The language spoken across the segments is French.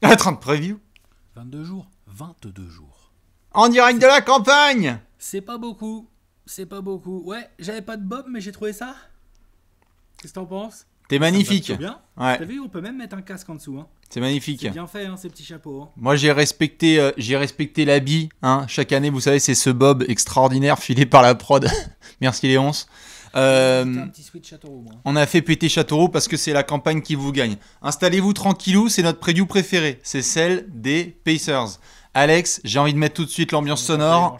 À 30 preview. 22 jours. 22 jours. En direct de la campagne. C'est pas beaucoup. C'est pas beaucoup. Ouais, j'avais pas de bob, mais j'ai trouvé ça. Qu'est-ce que t'en penses? T'es magnifique. Ça bien. Ouais. T'as vu, on peut même mettre un casque en dessous. Hein. C'est magnifique. C'est bien fait, hein, ces petits chapeaux. Hein. Moi, j'ai respecté l'habit. Hein. Chaque année, vous savez, c'est ce bob extraordinaire filé par la prod. Merci Léonce. Un petit switch Châteauroux, moi. On a fait péter Châteauroux parce que c'est la campagne qui vous gagne. Installez-vous tranquillou, c'est notre preview préférée. C'est celle des Pacers. Alex, j'ai envie de mettre tout de suite l'ambiance sonore.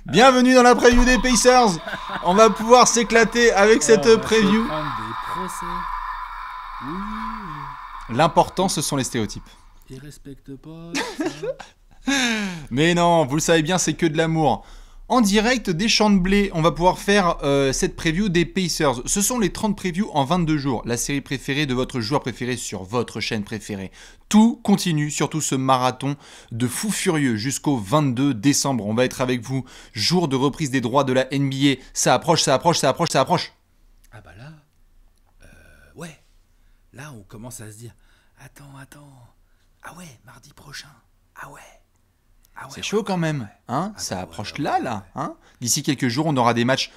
Bienvenue dans la preview des Pacers. On va pouvoir s'éclater avec cette preview. Oui. L'important, ce sont les stéréotypes. Ils respectent pas Mais non, vous le savez bien, c'est que de l'amour. En direct des champs de blé, on va pouvoir faire cette preview des Pacers. Ce sont les 30 previews en 22 jours. La série préférée de votre joueur préféré sur votre chaîne préférée. Tout continue, surtout ce marathon de fou furieux jusqu'au 22 décembre. On va être avec vous, jour de reprise des droits de la NBA. Ça approche, ça approche, ça approche, ça approche. Ah bah là, ouais. Là, on commence à se dire, attends. Ah ouais, mardi prochain. Ah ouais. C'est chaud quand même, hein. Ça approche là. Hein. D'ici quelques jours, on aura des matchs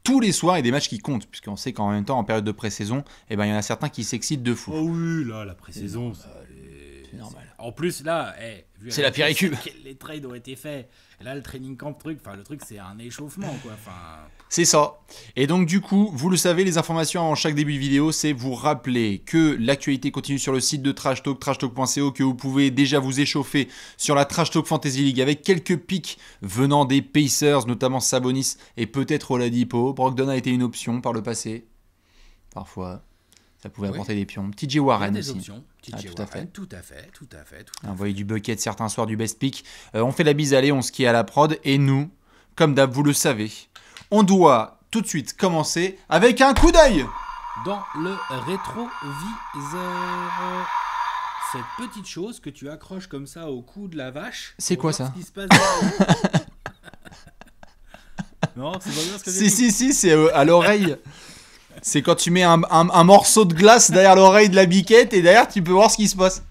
tous les soirs et des matchs qui comptent, puisqu'on sait qu'en même temps, en période de pré-saison, il y en a certains qui s'excitent de fou. Oh oui, là, la pré-saison, c'est normal. En plus, là, vu c'est la péricube. Les trades ont été faits. Et là, le training camp, le truc, c'est un échauffement, quoi. C'est ça. Et donc, du coup, vous le savez, les informations avant chaque début de vidéo, c'est vous rappeler que l'actualité continue sur le site de Trash Talk, trashtalk.co, que vous pouvez déjà vous échauffer sur la Trash Talk Fantasy League avec quelques pics venant des Pacers, notamment Sabonis et peut-être Oladipo. Brogdon a été une option par le passé. Parfois, ça pouvait apporter des pions. TJ Warren aussi. Options. Tout à fait. Envoyer du bucket certains soirs du best pick. On fait la bise, allez, on skie à la prod. Et nous, comme d'hab, vous le savez, on doit tout de suite commencer avec un coup d'œil dans le rétroviseur. Cette petite chose que tu accroches comme ça au cou de la vache. C'est quoi ça? Ce qui se passe Non, c'est pas bien ce que j'ai dit. Si, c'est à l'oreille. C'est quand tu mets un morceau de glace derrière l'oreille de la biquette et derrière tu peux voir ce qui se passe.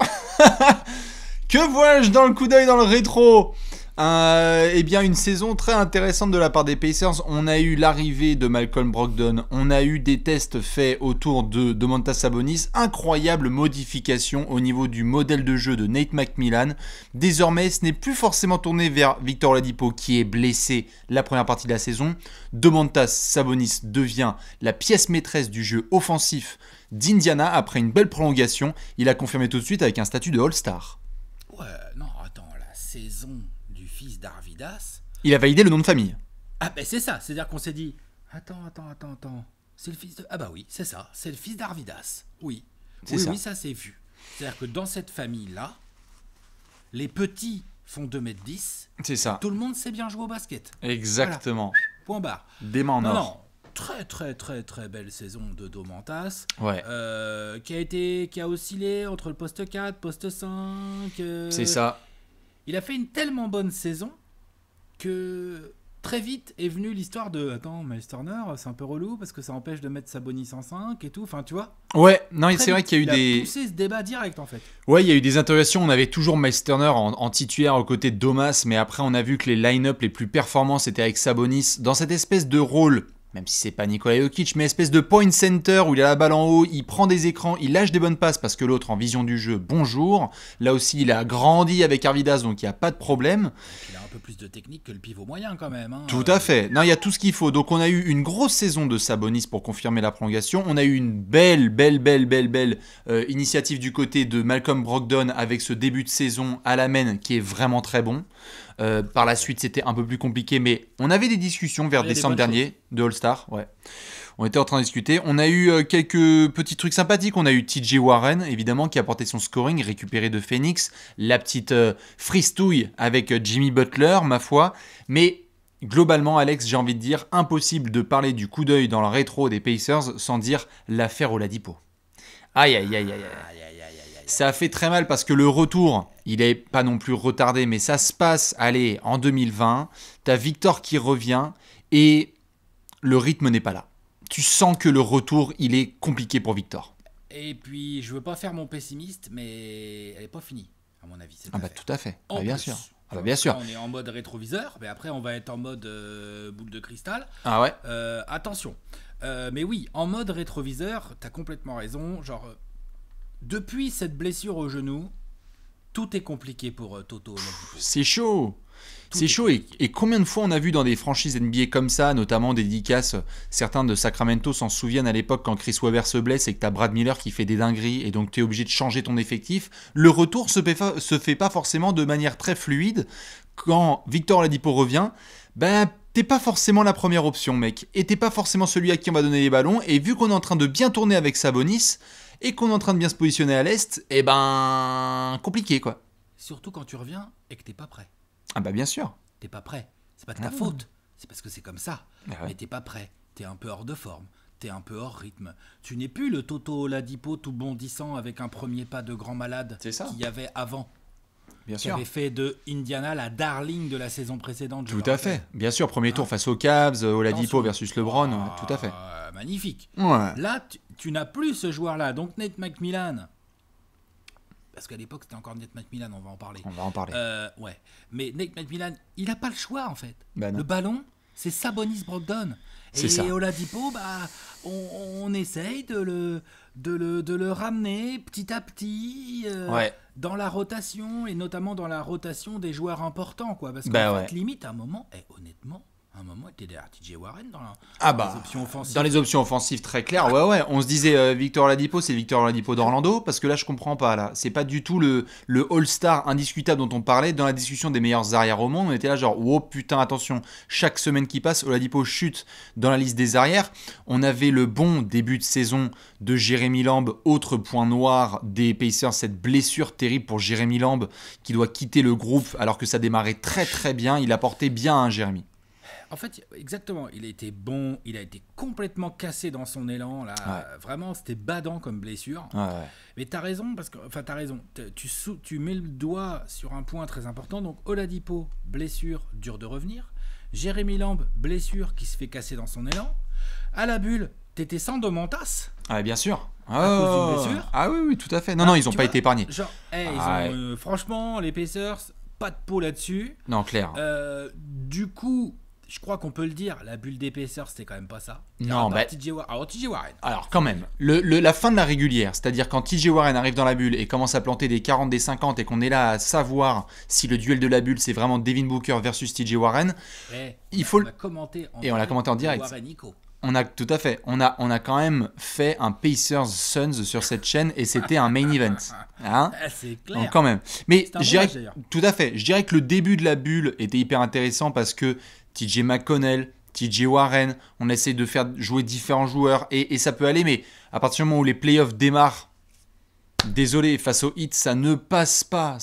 Que vois-je dans le coup d'œil dans le rétro? Eh bien, une saison très intéressante de la part des Pacers. On a eu l'arrivée de Malcolm Brogdon. On a eu des tests faits autour de Domantas Sabonis. Incroyable modification au niveau du modèle de jeu de Nate McMillan. Désormais, ce n'est plus forcément tourné vers Victor Oladipo qui est blessé la première partie de la saison. Domantas Sabonis devient la pièce maîtresse du jeu offensif d'Indiana après une belle prolongation. Il a confirmé tout de suite avec un statut de All-Star. Ouais, non, attends, la saison du fils d'Arvidas. Il a validé le nom de famille. Ah ben c'est ça, c'est-à-dire qu'on s'est dit, attends. C'est le fils de... Ah bah oui, c'est ça, c'est le fils d'Arvidas. Oui, ça c'est vu. C'est-à-dire que dans cette famille-là, les petits font 2m10. C'est ça. Tout le monde sait bien jouer au basket. Exactement. Voilà. Point barre. Des mains en or. Non, très belle saison de Domantas. Ouais. Qui a oscillé entre le poste 4, poste 5. C'est ça. Il a fait une tellement bonne saison que très vite est venue l'histoire de attends, Miles Turner, c'est un peu relou parce que ça empêche de mettre Sabonis en 5 et tout, enfin tu vois. Ouais, non, c'est vrai qu'il y a eu Il a poussé ce débat direct en fait. Ouais, il y a eu des interrogations, on avait toujours Miles Turner en titulaire aux côtés de Domas, mais après on a vu que les line-up les plus performants c'était avec Sabonis dans cette espèce de rôle. Même si c'est pas Nikola Jokic, mais espèce de point center où il a la balle en haut, il prend des écrans, il lâche des bonnes passes parce que l'autre en vision du jeu, bonjour. Là aussi, il a grandi avec Arvidas, donc il n'y a pas de problème. Il a un peu plus de technique que le pivot moyen quand même. Hein. Tout à fait. Non, il y a tout ce qu'il faut. Donc on a eu une grosse saison de Sabonis pour confirmer la prolongation. On a eu une belle initiative du côté de Malcolm Brogdon avec ce début de saison à la main qui est vraiment très bon. Par la suite, c'était un peu plus compliqué, mais on avait des discussions vers décembre dernier de All-Star. Ouais. On était en train de discuter. On a eu quelques petits trucs sympathiques. On a eu TJ Warren, évidemment, qui a apporté son scoring, récupéré de Phoenix. La petite fristouille avec Jimmy Butler, ma foi. Mais globalement, Alex, j'ai envie de dire, impossible de parler du coup d'œil dans le rétro des Pacers sans dire l'affaire Oladipo. Aïe. Ça fait très mal parce que le retour, il est pas non plus retardé, mais ça se passe, allez, en 2020. T'as Victor qui revient et le rythme n'est pas là. tu sens que le retour, il est compliqué pour Victor. Et puis, je veux pas faire mon pessimiste, mais elle est pas finie, à mon avis. Ah bah tout à fait, En bien plus, sûr. Ah bah bien sûr. là, on est en mode rétroviseur, mais après on va être en mode boule de cristal. Ah ouais. Attention. Mais oui, en mode rétroviseur, t'as complètement raison. Genre, depuis cette blessure au genou, tout est compliqué pour Toto Oladipo. C'est chaud. C'est chaud et combien de fois on a vu dans des franchises NBA comme ça, notamment des dédicaces, certains de Sacramento s'en souviennent à l'époque quand Chris Webber se blesse et que t'as Brad Miller qui fait des dingueries et donc t'es obligé de changer ton effectif. Le retour se fait pas forcément de manière très fluide. Quand Victor Oladipo revient, ben t'es pas forcément la première option mec et t'es pas forcément celui à qui on va donner les ballons et vu qu'on est en train de bien tourner avec Sabonis et qu'on est en train de bien se positionner à l'Est, et ben compliqué quoi. Surtout quand tu reviens et que t'es pas prêt. Ah bah bien sûr. T'es pas prêt. C'est pas de ta faute. C'est parce que c'est comme ça. Ah ouais. Mais t'es pas prêt. T'es un peu hors de forme. T'es un peu hors rythme. Tu n'es plus le Toto Oladipo tout bondissant avec un premier pas de grand malade C'est ça. qu'il y avait avant. Bien Qui sûr. avait fait de Indiana la darling de la saison précédente. Tout à fait. Bien sûr, premier tour face aux Cavs, Oladipo Attention. versus LeBron, tout à fait. Magnifique. Ouais. Là, tu n'as plus ce joueur-là. Donc Nate McMillan. Parce qu'à l'époque, c'était encore Nate McMillan, on va en parler. On va en parler. Ouais. Mais Nate McMillan, il n'a pas le choix, en fait. Bah non. Le ballon, c'est Sabonis Brogdon. C'est Et ça. Oladipo, bah, on essaye de le ramener petit à petit Ouais. dans la rotation, et notamment dans la rotation des joueurs importants, quoi. Parce qu'en Bah fait, limite, à un moment, honnêtement, t'es derrière TJ Warren dans Les options offensives. Dans les options offensives très claires, ouais. On se disait Victor Oladipo, c'est Victor Oladipo d'Orlando, parce que là, je comprends pas, là. C'est pas du tout le All-Star indiscutable dont on parlait. Dans la discussion des meilleurs arrières au monde, on était là genre, oh putain, attention, chaque semaine qui passe, Oladipo chute dans la liste des arrières. On avait le bon début de saison de Jérémy Lamb, autre point noir des Pacers, cette blessure terrible pour Jérémy Lamb, qui doit quitter le groupe alors que ça démarrait très très bien. Il apportait bien, hein, Jérémy. En fait, exactement, il a été bon, il a été complètement cassé dans son élan, là, vraiment, c'était badant comme blessure. Ouais. Mais t'as raison, parce que, enfin, t'as raison, tu mets le doigt sur un point très important, donc Oladipo, blessure, dur de revenir, Jérémy Lamb, blessure qui se fait casser dans son élan, à la bulle, t'étais sans Domantas. Ah, bien sûr. À cause d'une blessure. Ah oui, tout à fait. Non, ils n'ont pas été épargnés. Genre, franchement, les Pacers, pas de peau là-dessus. Non, clair. Du coup, je crois qu'on peut le dire, la bulle d'épaisseur, c'était quand même pas ça. Non, TJ Warren. Alors, quand même, la fin de la régulière, c'est-à-dire quand TJ Warren arrive dans la bulle et commence à planter des 40, des 50 et qu'on est là à savoir si le duel de la bulle, c'est vraiment Devin Booker versus TJ Warren, on l'a commenté en direct. Warren Nico. Tout à fait. On a quand même fait un Pacers Suns sur cette chaîne et c'était un main event. Hein, c'est clair. donc quand même. Mais je dirais, tout à fait. Je dirais que le début de la bulle était hyper intéressant parce que TJ McConnell, TJ Warren, on essaie de faire jouer différents joueurs et ça peut aller. Mais à partir du moment où les playoffs démarrent, désolé, face au Heat, ça ne passe pas.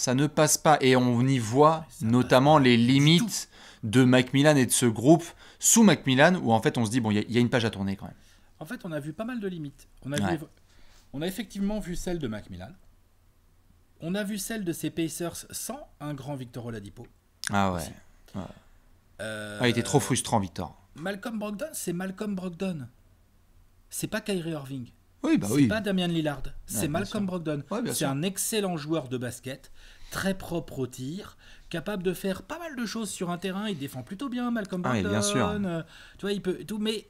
Et on y voit notamment les limites de McMillan et de ce groupe sous McMillan, où en fait on se dit, bon, il y a une page à tourner quand même. En fait, on a vu pas mal de limites. On a effectivement vu celle de McMillan. On a vu celle de ces Pacers sans un grand Victor Oladipo. Ah ouais. Il était trop frustrant, Victor. Malcolm Brogdon, c'est Malcolm Brogdon. C'est pas Kyrie Irving. Oui, c'est pas Damian Lillard. C'est Malcolm sûr. Brogdon. C'est un excellent joueur de basket, très propre au tir, capable de faire pas mal de choses sur un terrain. Il défend plutôt bien, Malcolm Brogdon. Bien sûr. Tu vois, il peut tout, mais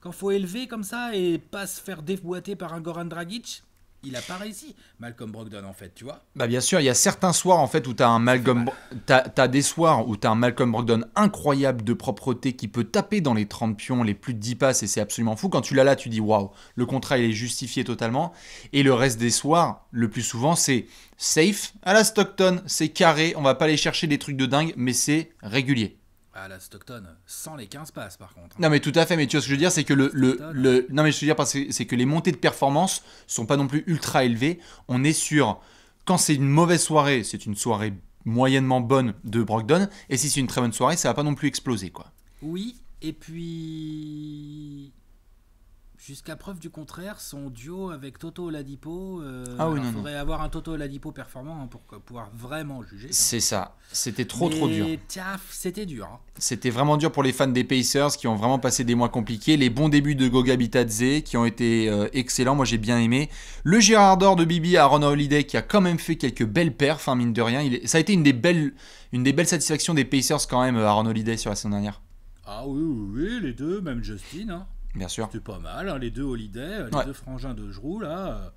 quand faut élever comme ça et pas se faire déboîter par un Goran Dragic, il a pas réussi, Malcolm Brogdon, en fait, tu vois. Bah bien sûr, il y a certains soirs en fait où t'as des soirs où t'as un Malcolm Brogdon incroyable de propreté qui peut taper dans les 30 pions, les plus de 10 passes et c'est absolument fou. Quand tu l'as là, tu dis waouh, le contrat il est justifié totalement. Et le reste des soirs, le plus souvent, c'est safe à la Stockton, c'est carré, on va pas aller chercher des trucs de dingue, mais c'est régulier. À la Stockton, sans les 15 passes par contre. Non mais tout à fait, mais tu vois ce que je veux dire, c'est que non mais je veux dire parce que c'est que les montées de performance sont pas non plus ultra élevées. On est sur, quand c'est une mauvaise soirée, c'est une soirée moyennement bonne de Brogdon, et si c'est une très bonne soirée, ça va pas non plus exploser quoi. Oui, et puis jusqu'à preuve du contraire, son duo avec Toto Oladipo, il faudrait avoir un Toto Oladipo performant pour pouvoir vraiment juger. C'est ça. C'était trop dur. C'était dur. Hein. C'était vraiment dur pour les fans des Pacers qui ont vraiment passé des mois compliqués. Les bons débuts de Goga Bitadze qui ont été excellents. Moi, j'ai bien aimé. Le Gérard d'or de Bibi à Aaron Holiday qui a quand même fait quelques belles perfs, mine de rien. Ça a été une des belles satisfactions des Pacers quand même, Aaron Holiday sur la saison dernière. Ah oui, les deux, même Justin. Hein. Bien sûr. C'était pas mal, hein, les deux Holiday, les deux frangins de Jrou, là,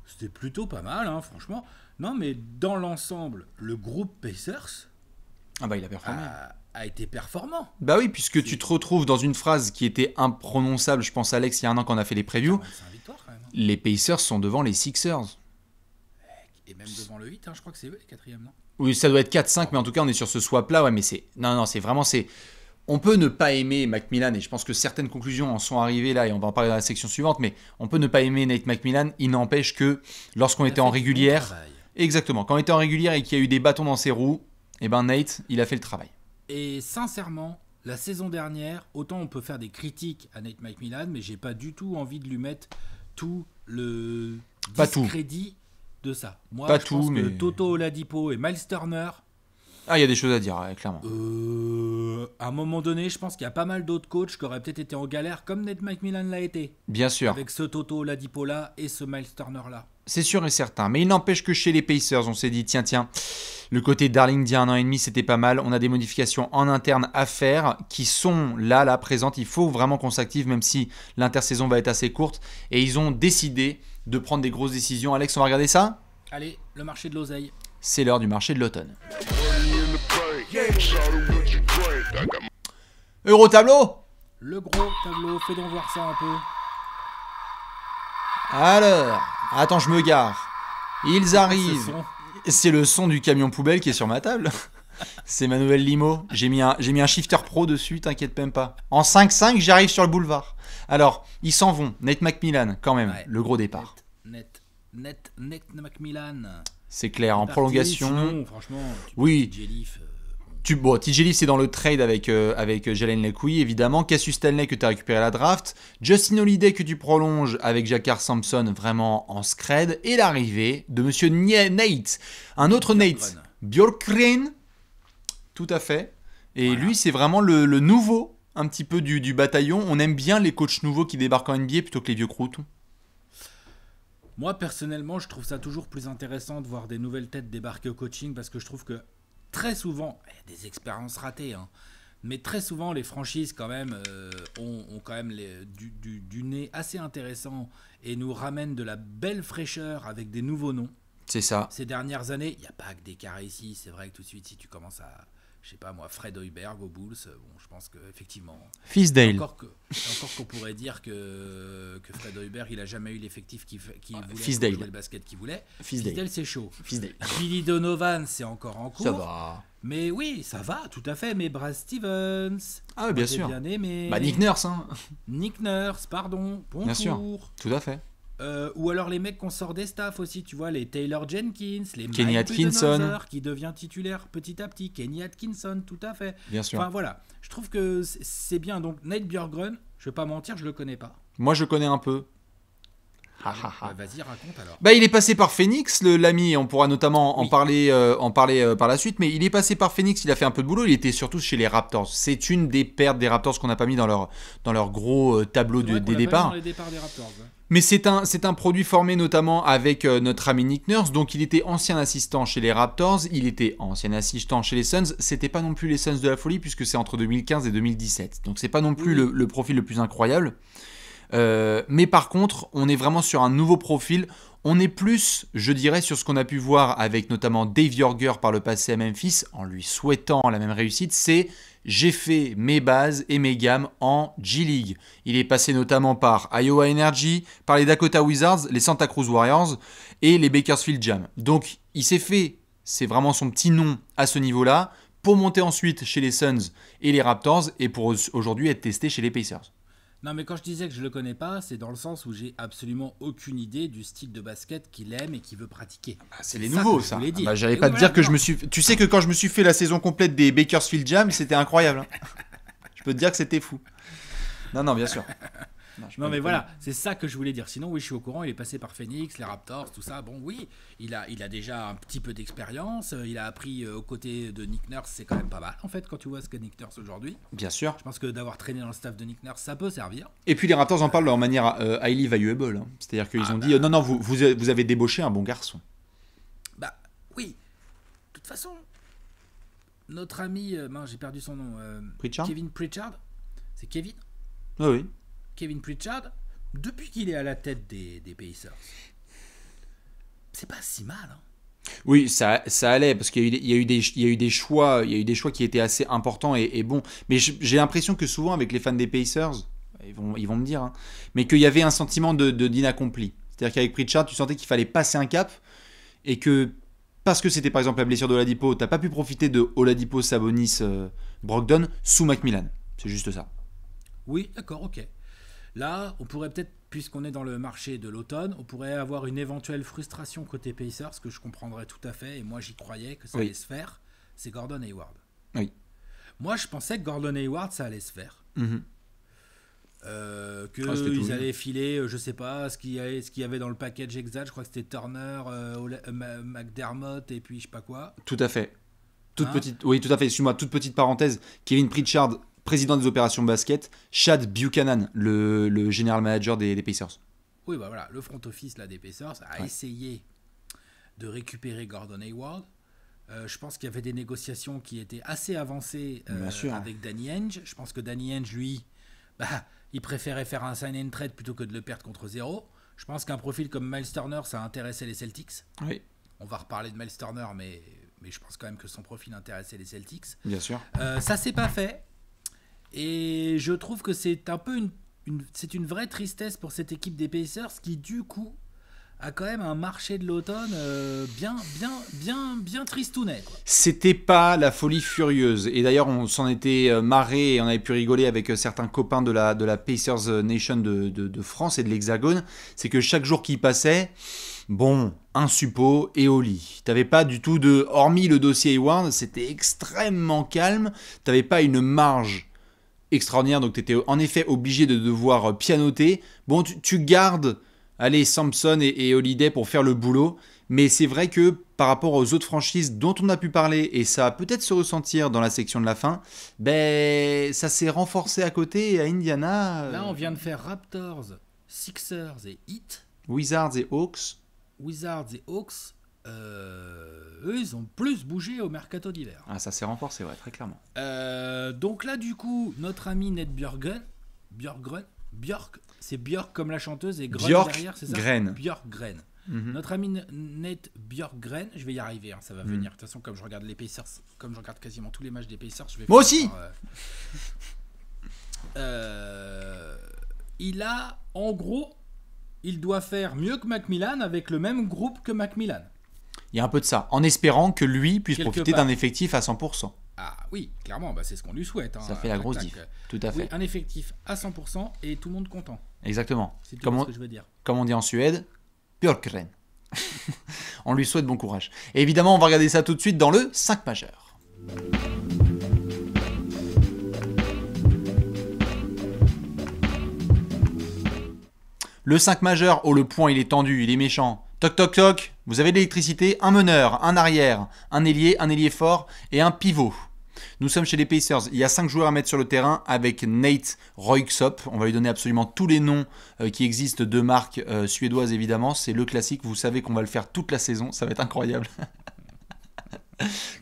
c'était plutôt pas mal, hein, franchement. Non, mais dans l'ensemble, le groupe Pacers il a performé. A été performant. Bah oui, puisque tu te retrouves dans une phrase qui était imprononçable, je pense Alex, il y a un an quand on a fait les previews. C'est une victoire, quand même. Les Pacers sont devant les Sixers. Et même devant le 8, hein, je crois que c'est eux les quatrièmes, non ? Oui, ça doit être 4-5, mais en tout cas, on est sur ce swap-là. Ouais, mais c'est... Non, c'est vraiment... On peut ne pas aimer McMillan, et je pense que certaines conclusions en sont arrivées là, et on va en parler dans la section suivante, mais on peut ne pas aimer Nate McMillan, il n'empêche que lorsqu'on était en régulière... Exactement, quand on était en régulière et qu'il y a eu des bâtons dans ses roues, Nate, il a fait le travail. Et sincèrement, la saison dernière, autant on peut faire des critiques à Nate McMillan, mais j'ai pas du tout envie de lui mettre tout le discrédit de ça. Moi, je pense que Toto Oladipo et Miles Turner... Ah, il y a des choses à dire, clairement. À un moment donné, je pense qu'il y a pas mal d'autres coachs qui auraient peut-être été en galère, comme Nate McMillan l'a été. Bien sûr. Avec ce Toto Oladipo-là et ce Miles Turner-là. C'est sûr et certain. Mais il n'empêche que chez les Pacers, on s'est dit, tiens, le côté Darling d'il y a 1 an et demi, c'était pas mal. On a des modifications en interne à faire qui sont là, présentes. Il faut vraiment qu'on s'active, même si l'intersaison va être assez courte. Et ils ont décidé de prendre des grosses décisions. Alex, on va regarder ça ? Allez, le marché de l'oseille. C'est l'heure du marché de l'automne. Eurotableau ? Le gros tableau, fais donc voir ça un peu. Alors, attends, je me gare. Ils arrivent. C'est le son du camion poubelle qui est sur ma table. C'est ma nouvelle limo. J'ai mis un shifter pro dessus, t'inquiète même pas. En 5-5, j'arrive sur le boulevard. Alors, ils s'en vont. Nate McMillan, quand même, le gros départ. Nate McMillan. C'est clair, en prolongation. Sinon, franchement, oui. TJ Leaf, c'est dans le trade avec Jalen Lecouille, évidemment. Cassius Stanley que tu as récupéré à la draft. Justin Holiday que tu prolonges avec Jakar Sampson, vraiment en scred. Et l'arrivée de monsieur Nate. Un autre Nate. Bjorkgren. Tout à fait. Et voilà. Lui, c'est vraiment le nouveau, un petit peu du bataillon. On aime bien les coachs nouveaux qui débarquent en NBA plutôt que les vieux croutons. Moi, personnellement, je trouve ça toujours plus intéressant de voir des nouvelles têtes débarquer au coaching parce que je trouve que très souvent, il y a des expériences ratées, hein, mais très souvent, les franchises quand même ont quand même du nez assez intéressant et nous ramènent de la belle fraîcheur avec des nouveaux noms. C'est ça. Ces dernières années, il n'y a pas que des carrés ici. C'est vrai que tout de suite, si tu commences à... Je sais pas moi, Fred Hoiberg aux Bulls, bon, je pense qu'effectivement... Fisdale. Encore qu'on pourrait dire que Fred Hoiberg, il a jamais eu l'effectif qu'il voulait Fisdale. pour jouer le basket qu'il voulait. Fisdale, c'est chaud. Fisdale. Billy Donovan, c'est encore en cours. Ça va. Mais oui, ça va, tout à fait. Mais Brad Stevens... Ah oui, bien sûr. Bien aimé. Nick Nurse, hein. Nick Nurse, pardon. Bon bien cours. Sûr, tout à fait. Ou alors les mecs qu'on sort des staffs aussi, tu vois, les Taylor Jenkins, les Kenny Atkinson, qui devient titulaire petit à petit, Kenny Atkinson, tout à fait. Bien sûr. Enfin voilà, je trouve que c'est bien. Donc Nate Bjorkgren, je vais pas mentir, je le connais pas. Moi je connais un peu. Vas-y, raconte alors. Il est passé par Phoenix, l'ami, on pourra notamment en parler par la suite, mais il est passé par Phoenix, il a fait un peu de boulot, il était surtout chez les Raptors. C'est une des pertes des Raptors qu'on n'a pas mis dans leur gros tableau des départs. Dans les départs des Raptors, ouais. Mais c'est un produit formé notamment avec notre ami Nick Nurse, donc il était ancien assistant chez les Raptors, il était ancien assistant chez les Suns, c'était pas non plus les Suns de la folie puisque c'est entre 2015 et 2017, donc c'est pas non plus le profil le plus incroyable. Mais par contre, on est vraiment sur un nouveau profil. On est plus, je dirais, sur ce qu'on a pu voir avec notamment Dave Yorger par le passé à Memphis, en lui souhaitant la même réussite, c'est j'ai fait mes bases et mes gammes en G-League. Il est passé notamment par Iowa Energy, par les Dakota Wizards, les Santa Cruz Warriors et les Bakersfield Jam. Donc il s'est fait, c'est vraiment son petit nom à ce niveau-là, pour monter ensuite chez les Suns et les Raptors et pour aujourd'hui être testé chez les Pacers. Non, mais quand je disais que je le connais pas, c'est dans le sens où j'ai absolument aucune idée du style de basket qu'il aime et qu'il veut pratiquer. C'est les nouveaux, ça. J'allais pas te voilà, dire que je me suis... Tu sais que quand je me suis fait la saison complète des Bakersfield Jam, c'était incroyable. Hein. Je peux te dire que c'était fou. Non, bien sûr. Non, mais voilà, c'est ça que je voulais dire. Sinon, oui, je suis au courant. Il est passé par Phoenix, les Raptors, tout ça. Bon, oui, il a déjà un petit peu d'expérience. Il a appris aux côtés de Nick Nurse. C'est quand même pas mal, en fait, quand tu vois ce qu'est Nick Nurse aujourd'hui. Bien sûr. Je pense que d'avoir traîné dans le staff de Nick Nurse, ça peut servir. Et puis les Raptors en parlent de leur manière highly valuable. Hein. C'est-à-dire qu'ils ont dit non, vous avez débauché un bon garçon. Bah, oui. De toute façon, notre ami, j'ai perdu son nom. Pritchard. Kevin Pritchard. C'est Kevin ? Oui. Kevin Pritchard, depuis qu'il est à la tête des Pacers, c'est pas si mal. Hein. Oui, ça allait parce qu'il y a eu des choix qui étaient assez importants et bons. Mais j'ai l'impression que souvent avec les fans des Pacers, ils vont me dire, hein, mais qu'il y avait un sentiment d'inaccompli. C'est-à-dire qu'avec Pritchard, tu sentais qu'il fallait passer un cap et que parce que c'était par exemple la blessure d'Oladipo, t'as pas pu profiter de Oladipo, Sabonis, Brogdon sous Macmillan. C'est juste ça. Oui, d'accord, ok. Là, on pourrait peut-être, puisqu'on est dans le marché de l'automne, on pourrait avoir une éventuelle frustration côté Pacers, que je comprendrais tout à fait, et moi j'y croyais que ça allait se faire, c'est Gordon Hayward. Oui. Moi je pensais que Gordon Hayward, ça allait se faire. Qu'ils allaient filer, je sais pas, ce qu'il y avait dans le package exact, je crois que c'était Turner, McDermott, et puis je sais pas quoi. Tout à fait. Toute petite parenthèse, Kevin Pritchard, président des opérations basket, Chad Buchanan, le general manager des Pacers. Oui, bah voilà, le front office là, des Pacers a essayé de récupérer Gordon Hayward. Je pense qu'il y avait des négociations qui étaient assez avancées avec Danny Ainge. Je pense que Danny Ainge, lui, il préférait faire un sign and trade plutôt que de le perdre contre 0. Je pense qu'un profil comme Miles Turner, ça intéressait les Celtics. Oui. On va reparler de Miles Turner, mais je pense quand même que son profil intéressait les Celtics. Bien sûr. Ça s'est pas fait. Et je trouve que c'est un peu c'est une vraie tristesse pour cette équipe des Pacers qui, du coup, a quand même un marché de l'automne bien tristounet, quoi. C'était pas la folie furieuse. Et d'ailleurs, on s'en était marré et on avait pu rigoler avec certains copains de la Pacers Nation de France et de l'Hexagone. C'est que chaque jour qui passait, un suppo et au lit. T'avais pas du tout hormis le dossier Hayward, c'était extrêmement calme. T'avais pas une marge extraordinaire, donc tu étais en effet obligé de devoir pianoter. Tu gardes Sampson et Holiday pour faire le boulot, mais c'est vrai que par rapport aux autres franchises dont on a pu parler, et ça va peut-être se ressentir dans la section de la fin, ça s'est renforcé à côté, et à Indiana... Là, on vient de faire Raptors, Sixers et Heat. Wizards et Hawks. Eux, ils ont plus bougé au mercato d'hiver. Ah, ça s'est renforcé, ouais, très clairement. Donc là, du coup, notre ami Ned Bjorkgren, c'est Björk comme la chanteuse et Grön derrière, c'est ça ? Bjorkgren. Notre ami Ned Bjorkgren, je vais y arriver, hein, ça va venir. De toute façon, comme je regarde les Pacers, comme je regarde quasiment tous les matchs des Pacers, je vais... Moi aussi. Il a, en gros, il doit faire mieux que Macmillan avec le même groupe que Macmillan. Il y a un peu de ça, en espérant que lui puisse profiter d'un effectif à 100%. Ah oui, clairement, c'est ce qu'on lui souhaite. Hein, ça fait la grosse diff, tout à fait. Oui, un effectif à 100% et tout le monde content. Exactement. C'est tout ce que je veux dire. Comme on dit en Suède, Björkgren. On lui souhaite bon courage. Et évidemment, on va regarder ça tout de suite dans le 5 majeur. Le 5 majeur, le point il est tendu, il est méchant. Toc toc toc, vous avez de l'électricité, un meneur, un arrière, un ailier fort et un pivot. Nous sommes chez les Pacers, il y a 5 joueurs à mettre sur le terrain avec Nate Röyksopp. On va lui donner absolument tous les noms qui existent de marques suédoises évidemment. C'est le classique, vous savez qu'on va le faire toute la saison, ça va être incroyable.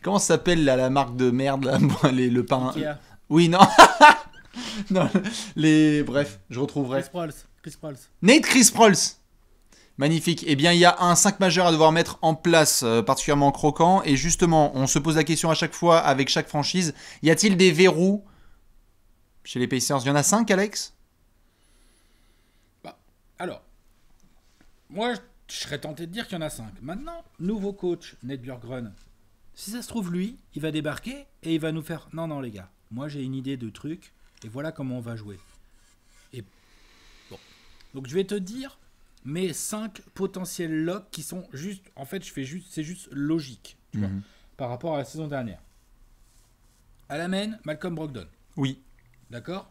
Comment ça s'appelle la marque de merde là, le pain Ikea. Oui, non. Non, bref, je retrouverai. Chris Prolls. Nate Chris Prolls. Magnifique. Eh bien, il y a un 5 majeur à devoir mettre en place, particulièrement croquant. Et justement, on se pose la question à chaque fois, avec chaque franchise. Y a-t-il des verrous chez les Pacers ? Il y en a 5, Alex ? Alors, moi, je serais tenté de dire qu'il y en a 5. Maintenant, nouveau coach, Ned Bjorkgren. Si ça se trouve, lui, il va débarquer et il va nous faire... Non, les gars, moi, j'ai une idée de truc et voilà comment on va jouer. Et bon. Donc, je vais te dire... mes 5 potentiels locks qui sont juste... En fait, c'est juste logique, tu vois, par rapport à la saison dernière. À la main, Malcolm Brogdon. Oui. D'accord ?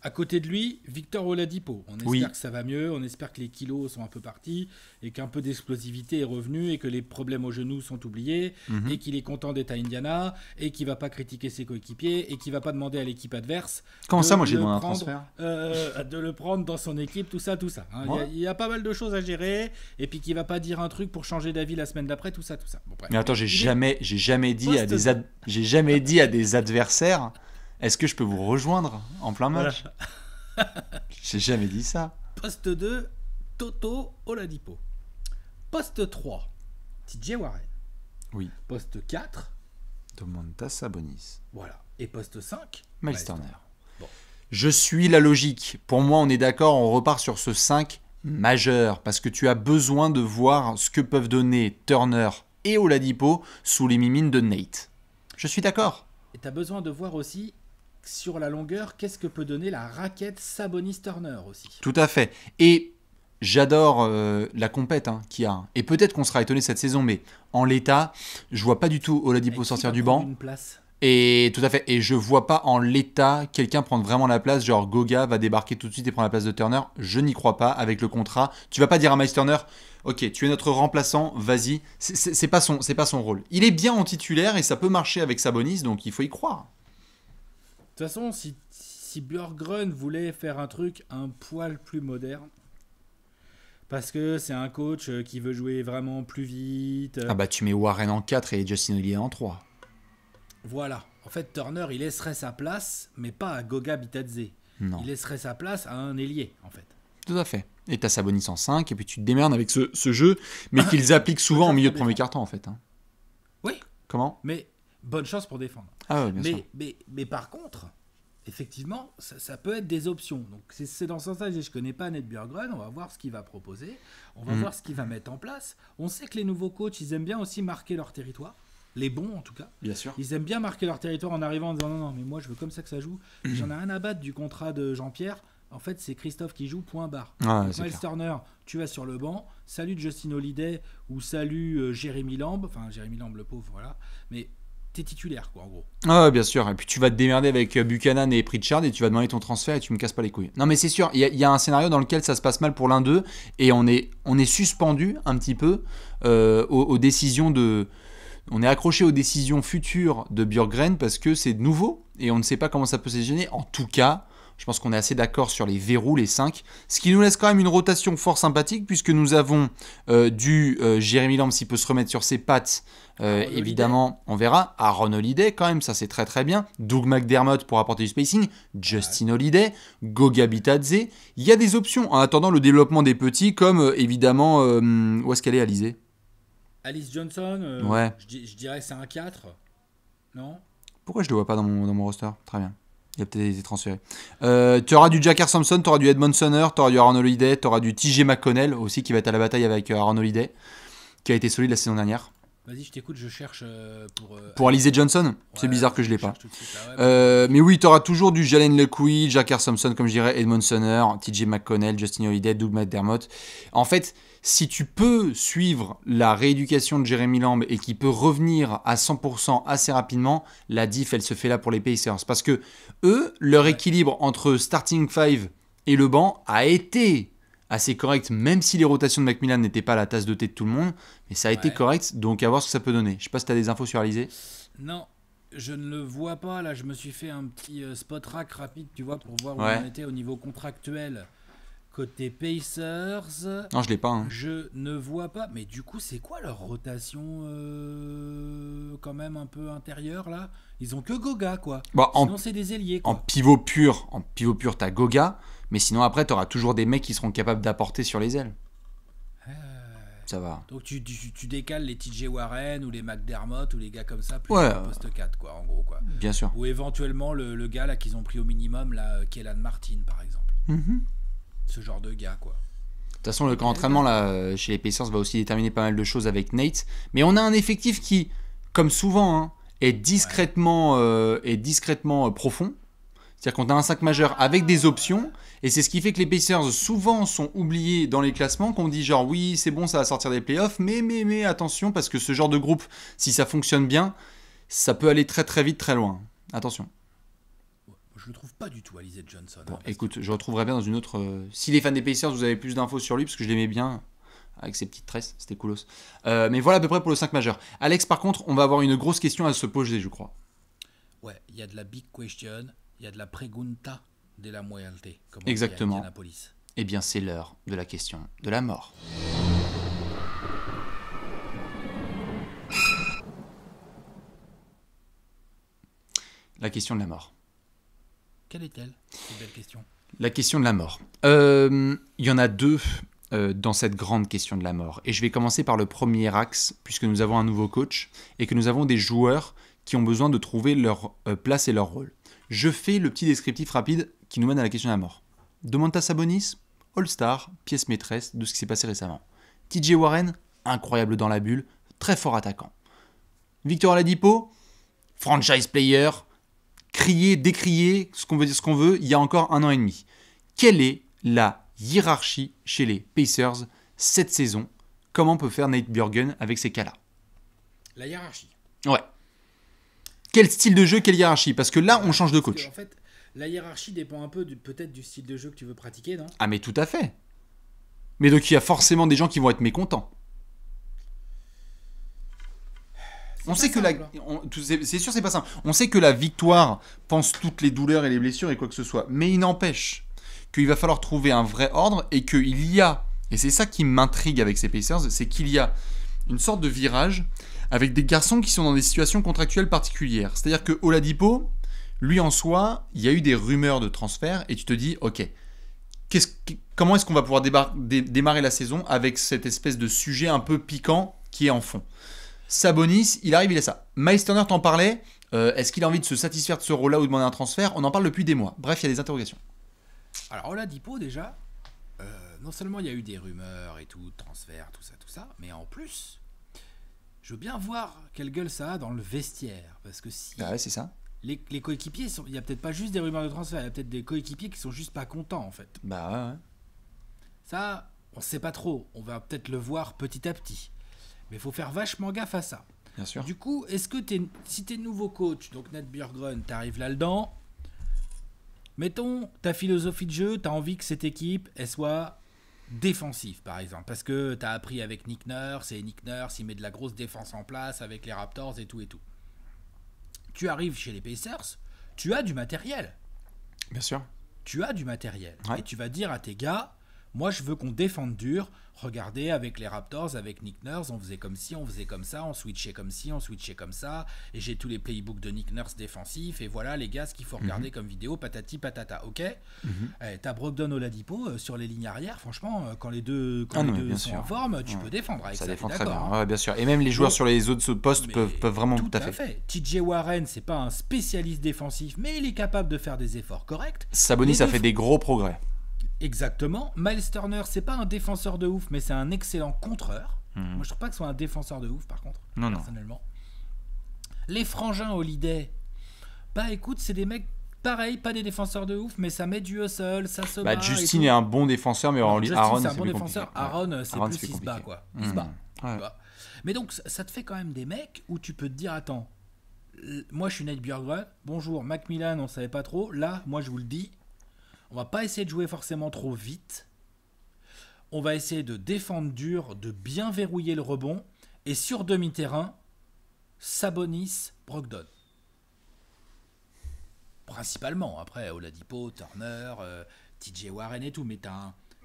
À côté de lui, Victor Oladipo. On espère que ça va mieux, on espère que les kilos sont un peu partis et qu'un peu d'explosivité est revenu et que les problèmes au genou sont oubliés et qu'il est content d'être à Indiana et qu'il va pas critiquer ses coéquipiers et qu'il va pas demander à l'équipe adverse. Comment ça, moi j'ai demandé un transfert de le prendre dans son équipe, tout ça. Hein. Il y a pas mal de choses à gérer et puis qu'il va pas dire un truc pour changer d'avis la semaine d'après, tout ça. Bon, bref. Mais attends, j'ai jamais dit à des adversaires. Est-ce que je peux vous rejoindre en plein match? J'ai jamais dit ça. Poste 2, Toto Oladipo. Poste 3, TJ Warren. Oui. Poste 4, Domantas Sabonis. Voilà. Et poste 5, Miles Turner. Bon. Je suis la logique. Pour moi, on est d'accord, on repart sur ce 5 majeur. Parce que tu as besoin de voir ce que peuvent donner Turner et Oladipo sous les mimines de Nate. Je suis d'accord. Et tu as besoin de voir aussi sur la longueur, qu'est-ce que peut donner la raquette Sabonis-Turner aussi. Tout à fait. Et j'adore la compète qu'il y a. Et peut-être qu'on sera étonné cette saison, mais en l'état, je vois pas du tout Oladipo sortir du banc. Une place. Et tout à fait. Et je vois pas en l'état quelqu'un prendre vraiment la place. Genre Goga va débarquer tout de suite et prendre la place de Turner. Je n'y crois pas avec le contrat. Tu vas pas dire à Miles Turner, ok, tu es notre remplaçant, vas-y. C'est pas son rôle. Il est bien en titulaire et ça peut marcher avec Sabonis, donc il faut y croire. De toute façon, si Björkgren voulait faire un truc un poil plus moderne, parce que c'est un coach qui veut jouer vraiment plus vite. Ah bah tu mets Warren en 4 et Justin Holiday en 3. Voilà. En fait, Turner, il laisserait sa place, mais pas à Goga Bitadze. Non. Il laisserait sa place à un ailier, en fait. Tout à fait. Et t'as Sabonis en 5, et puis tu te démerdes avec ce jeu, mais qu'ils appliquent souvent en milieu de premier quart-temps, en fait. Oui. Comment ? Mais bonne chance pour défendre. Ah ouais, bien sûr. Mais par contre, effectivement, ça peut être des options. Donc c'est dans ce sens-là que je ne connais pas Nate Björkgren. On va voir ce qu'il va proposer. On va voir ce qu'il va mettre en place. On sait que les nouveaux coachs, ils aiment bien aussi marquer leur territoire. Les bons, en tout cas. Bien sûr. Ils aiment bien marquer leur territoire en arrivant en disant non, mais moi, je veux comme ça que ça joue. J'en ai rien à battre du contrat de Jean-Pierre. En fait, c'est Christophe qui joue, point barre. Miles Turner, tu vas sur le banc. Salut Justin Holiday ou salut Jérémy Lamb. Enfin, Jérémy Lamb, le pauvre, voilà. Mais t'es titulaire, quoi, en gros. Ah, bien sûr. Et puis tu vas te démerder avec Buchanan et Pritchard et tu vas demander ton transfert et tu me casses pas les couilles. Non, mais c'est sûr, il y a un scénario dans lequel ça se passe mal pour l'un d'eux et on est suspendu un petit peu aux décisions de. On est accroché aux décisions futures de Björkgren parce que c'est nouveau et on ne sait pas comment ça peut se gêner. En tout cas, je pense qu'on est assez d'accord sur les verrous, les 5. Ce qui nous laisse quand même une rotation fort sympathique puisque nous avons du Jérémy Lamb s'il peut se remettre sur ses pattes. Évidemment, on verra. Aaron Holiday quand même, ça c'est très très bien. Doug McDermott pour apporter du spacing. Justin Holiday, Goga Bitadze. Il y a des options en attendant le développement des petits comme évidemment... où est-ce qu'elle est, Alizé ? Alice Johnson, ouais. je dirais que c'est un 4. Non ? Pourquoi je le vois pas dans mon roster ? Très bien. Il a peut-être été transféré. Tu auras du Jacker Thompson, tu auras du Edmond Sonner, tu auras du Aaron Holiday, tu auras du TJ McConnell aussi qui va être à la bataille avec Aaron Holiday, qui a été solide la saison dernière. Vas-y, je t'écoute, je cherche pour Alizé Johnson. Ouais, c'est bizarre que je l'ai pas. Mais oui, tu auras toujours du Jalen Lecouille, Jacker Thompson, comme je dirais, Edmond Sonner, TJ McConnell, Justin Holiday, Doug McDermott. En fait, si tu peux suivre la rééducation de Jérémy Lamb et qui peut revenir à 100% assez rapidement, la diff, elle se fait là pour les Pacers. Parce que eux, leur équilibre entre starting 5 et le banc a été assez correct, même si les rotations de Macmillan n'étaient pas à la tasse de thé de tout le monde, mais ça a été correct, donc à voir ce que ça peut donner. Je sais pas si tu as des infos sur Alizé. Non, je ne le vois pas, là je me suis fait un petit spot rack rapide, tu vois, pour voir où on était au niveau contractuel. Côté Pacers... Non, je l'ai pas. Je ne vois pas, mais du coup, c'est quoi leur rotation quand même un peu intérieure, là ? Ils ont que Goga, quoi. Bah, sinon, c'est des ailiers, quoi. En pivot pur, t'as Goga, mais sinon, après, t'auras toujours des mecs qui seront capables d'apporter sur les ailes. Ça va. Donc, tu décales les TJ Warren ou les McDermott ou les gars comme ça, plus au poste 4, quoi, en gros, quoi. Bien sûr. Ou éventuellement, le gars, là, qu'ils ont pris au minimum, là, Kellan Martin, par exemple. Ce genre de gars, quoi. De toute façon, le camp d'entraînement là, chez les Pacers va aussi déterminer pas mal de choses avec Nate. Mais on a un effectif qui, comme souvent, est discrètement profond. C'est-à-dire qu'on a un 5 majeur avec des options. Et c'est ce qui fait que les Pacers souvent sont oubliés dans les classements. Qu'on dit genre oui, c'est bon, ça va sortir des playoffs. Mais attention, parce que ce genre de groupe, si ça fonctionne bien, ça peut aller très très vite, très loin. Attention. Je le trouve pas du tout, Alizé Johnson. Bon, écoute, je retrouverai bien dans une autre... Si les fans des Pacers, vous avez plus d'infos sur lui, parce que je l'aimais bien, avec ses petites tresses, c'était coolos. Mais voilà à peu près pour le 5 majeur. Alex, par contre, on va avoir une grosse question à se poser, je crois. Ouais, il y a de la big question, il y a de la pregunta de la muerte, comme on Exactement. dit à Indianapolis. Eh bien, c'est l'heure de la question de la mort. La question de la mort. Quelle est-elle, cette belle question? La question de la mort. Il y en a deux dans cette grande question de la mort. Et je vais commencer par le premier axe, puisque nous avons un nouveau coach et que nous avons des joueurs qui ont besoin de trouver leur place et leur rôle. Je fais le petit descriptif rapide qui nous mène à la question de la mort. Domantas Sabonis, All-Star, pièce maîtresse de ce qui s'est passé récemment. TJ Warren, incroyable dans la bulle, très fort attaquant. Victor Oladipo, franchise player, crier, décrier, ce qu'on veut, il y a encore 1 an et demi. Quelle est la hiérarchie chez les Pacers cette saison? Comment peut faire Nate Bjorkgren avec ces cas-là? La hiérarchie. Ouais. Quel style de jeu, quelle hiérarchie? Parce que là, on change de coach. En fait, la hiérarchie dépend un peu peut-être du style de jeu que tu veux pratiquer, non? Ah mais tout à fait. Mais donc il y a forcément des gens qui vont être mécontents. On sait que c'est sûr, c'est pas simple. On sait que la victoire pense toutes les douleurs et les blessures et quoi que ce soit. Mais il n'empêche qu'il va falloir trouver un vrai ordre et qu'il y a, et c'est ça qui m'intrigue avec ces Pacers, c'est qu'il y a une sorte de virage avec des garçons qui sont dans des situations contractuelles particulières. C'est-à-dire que Oladipo, lui en soi, il y a eu des rumeurs de transfert et tu te dis, ok, comment est-ce qu'on va pouvoir démarrer la saison avec cette espèce de sujet un peu piquant qui est en fond? Sabonis, il arrive, il a ça. Miles Turner t'en parlait. Est-ce qu'il a envie de se satisfaire de ce rôle-là ou demander un transfert? On en parle depuis des mois. Bref, il y a des interrogations. Alors, Oladipo, déjà, non seulement il y a eu des rumeurs et tout, transferts, tout ça, mais en plus, je veux bien voir quelle gueule ça a dans le vestiaire. Parce que si Ah ouais, c'est ça. Les coéquipiers, il n'y a peut-être pas juste des rumeurs de transfert, il y a peut-être des coéquipiers qui sont juste pas contents, en fait. Bah ouais. Ça, on sait pas trop. On va peut-être le voir petit à petit. Mais il faut faire vachement gaffe à ça. Bien sûr. Du coup, est-ce que si t'es nouveau coach, donc Nate Bjorkgren, t'arrives là-dedans, mettons ta philosophie de jeu, t'as envie que cette équipe, elle soit défensive, par exemple. Parce que t'as appris avec Nick Nurse, et Nick Nurse, il met de la grosse défense en place avec les Raptors et tout et tout. Tu arrives chez les Pacers, tu as du matériel. Bien sûr. Tu as du matériel. Ouais. Et tu vas dire à tes gars, moi je veux qu'on défende dur. Regardez, avec les Raptors, avec Nick Nurse, on faisait comme ci, on faisait comme ça, on switchait comme ci, on switchait comme ça. Et j'ai tous les playbooks de Nick Nurse défensifs. Et voilà les gars, ce qu'il faut regarder comme vidéo, patati patata. Ok. T'as Brogdon Oladipo sur les lignes arrière. Franchement, quand les deux sont en forme, tu peux défendre avec ça. Ça défend très d'accord, bien. Ouais, bien sûr. Et même les joueurs sur les autres postes peuvent vraiment tout à fait. TJ Warren, c'est pas un spécialiste défensif, mais il est capable de faire des efforts corrects. Sabonis a fait des gros progrès. Exactement. Miles Turner, c'est pas un défenseur de ouf, mais c'est un excellent contreur. Moi, je trouve pas que ce soit un défenseur de ouf, par contre, personnellement. Les frangins Holiday, bah écoute, c'est des mecs pareil, pas des défenseurs de ouf, mais ça met du hustle, ça se bat. Justin est un bon défenseur, mais Aaron, c'est un bon défenseur. Aaron, c'est plus il se bat, quoi. Il se bat. Ouais. Mais donc, ça te fait quand même des mecs où tu peux te dire, attends, moi je suis Nate Bjorkgren, bonjour, Macmillan, on savait pas trop. Là, moi je vous le dis, on va pas essayer de jouer forcément trop vite. On va essayer de défendre dur, de bien verrouiller le rebond. Et sur demi-terrain, Sabonis, Brogdon. Principalement. Après, Oladipo, Turner, TJ Warren et tout. Mais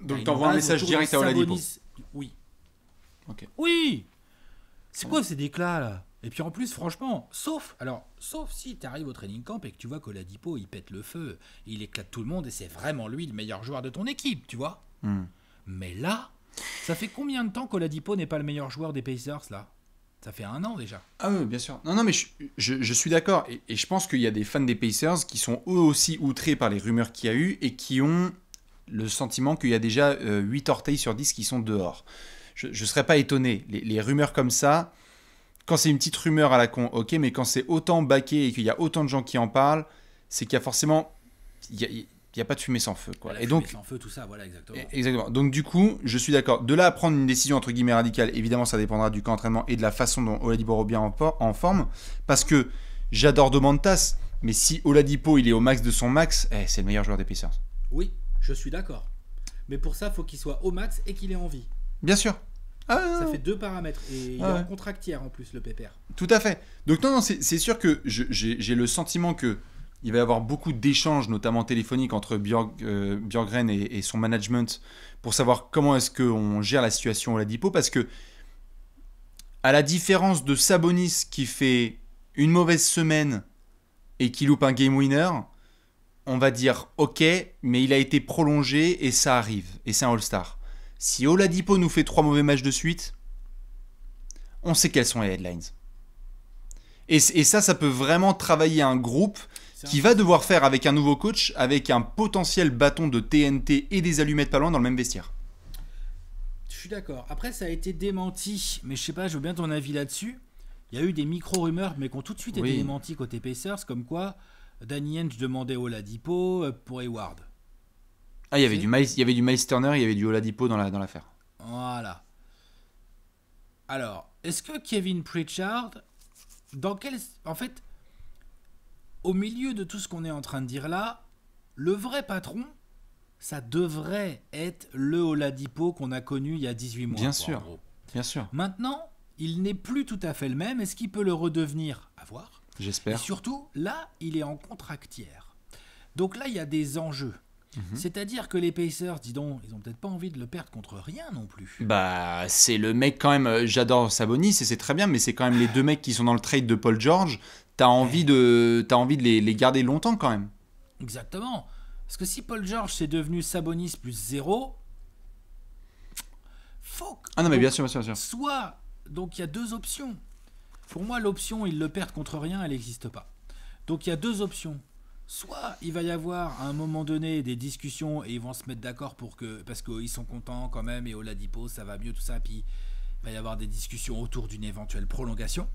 donc t'envoies un message direct à Oladipo. Oui. Ok. Oui. C'est quoi ces déclats là? Et puis en plus, franchement, sauf si tu arrives au training camp et que tu vois qu'Oladipo, il pète le feu, il éclate tout le monde et c'est vraiment lui le meilleur joueur de ton équipe, tu vois. Mais là, ça fait combien de temps qu'Oladipo n'est pas le meilleur joueur des Pacers, là? Ça fait 1 an déjà. Ah oui, bien sûr. Non, mais je suis d'accord. Et je pense qu'il y a des fans des Pacers qui sont eux aussi outrés par les rumeurs qu'il y a eu et qui ont le sentiment qu'il y a déjà 8 orteils sur 10 qui sont dehors. Je ne serais pas étonné. Les rumeurs comme ça... Quand c'est une petite rumeur à la con, ok, mais quand c'est autant baqué et qu'il y a autant de gens qui en parlent, c'est qu'il y a forcément... Il n'y a pas de fumée sans feu, quoi. Et donc, sans feu, tout ça, voilà, exactement. Exactement. Donc du coup, je suis d'accord. De là à prendre une décision entre guillemets radicale, évidemment, ça dépendra du camp d'entraînement et de la façon dont Oladipo revient en forme. Parce que j'adore Domantas, Mais si Oladipo il est au max de son max, c'est le meilleur joueur des Pacers. Oui, je suis d'accord. Mais pour ça, il faut qu'il soit au max et qu'il ait envie. Bien sûr. Ça fait 2 paramètres. Et il est en contractière en plus, le pépère. Tout à fait. Donc non, c'est sûr que j'ai le sentiment que il va y avoir beaucoup d'échanges, notamment téléphoniques, entre Björkgren et son management pour savoir comment est-ce qu'on gère la situation Oladipo. Parce que, à la différence de Sabonis qui fait une mauvaise semaine et qui loupe un game winner, on va dire ok, mais il a été prolongé et ça arrive. Et c'est un All-Star. Si Oladipo nous fait 3 mauvais matchs de suite, on sait quelles sont les headlines. Et ça peut vraiment travailler un groupe qui va devoir faire avec un nouveau coach, avec un potentiel bâton de TNT et des allumettes pas loin dans le même vestiaire. Je suis d'accord. Après, ça a été démenti, mais je sais pas, je veux bien ton avis là-dessus. Il y a eu des micro-rumeurs, mais qui ont tout de suite été démenties côté Pacers, comme quoi Danny Ainge demandait Oladipo pour Hayward. Ah, il y avait du Miles Turner, il y avait du Oladipo dans l'affaire. Voilà. Alors, est-ce que Kevin Pritchard, en fait, au milieu de tout ce qu'on est en train de dire là, le vrai patron, ça devrait être le Oladipo qu'on a connu il y a 18 mois. Bien sûr. Maintenant, il n'est plus tout à fait le même. Est-ce qu'il peut le redevenir? À voir. J'espère. Et surtout, là, il est en contractière. Donc là, il y a des enjeux. C'est-à-dire que les Pacers, dis donc, ils ont peut-être pas envie de le perdre contre rien non plus. Bah, c'est le mec quand même, j'adore Sabonis et c'est très bien, mais c'est quand même les deux mecs qui sont dans le trade de Paul George. T'as envie de les garder longtemps quand même. Exactement. Parce que si Paul George c'est devenu Sabonis plus 0, fuck. Ah non, mais donc, bien sûr. Soit, donc il y a 2 options. Pour moi, l'option ils le perdent contre rien, elle n'existe pas. Donc il y a 2 options. Soit il va y avoir à un moment donné des discussions et ils vont se mettre d'accord parce qu'ils sont contents quand même et Oladipo ça va mieux tout ça, puis il va y avoir des discussions autour d'une éventuelle prolongation.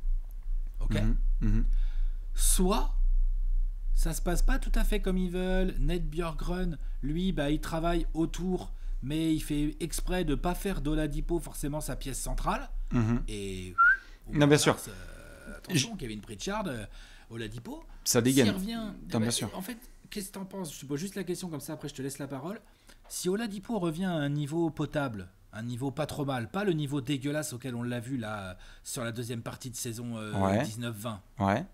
Ok. Soit ça se passe pas tout à fait comme ils veulent. Ned Björkgren, lui, il travaille autour, mais il fait exprès de pas faire d'Oladipo forcément sa pièce centrale. Et non, bien sûr. Attention, Kevin Pritchard. Oladipo, ça dégaine. S'il revient, bien sûr. En fait, qu'est-ce que t'en penses? Je te pose juste la question comme ça, après je te laisse la parole. Si Oladipo revient à un niveau potable, un niveau pas trop mal, pas le niveau dégueulasse auquel on l'a vu là sur la deuxième partie de saison 19-20. Ouais.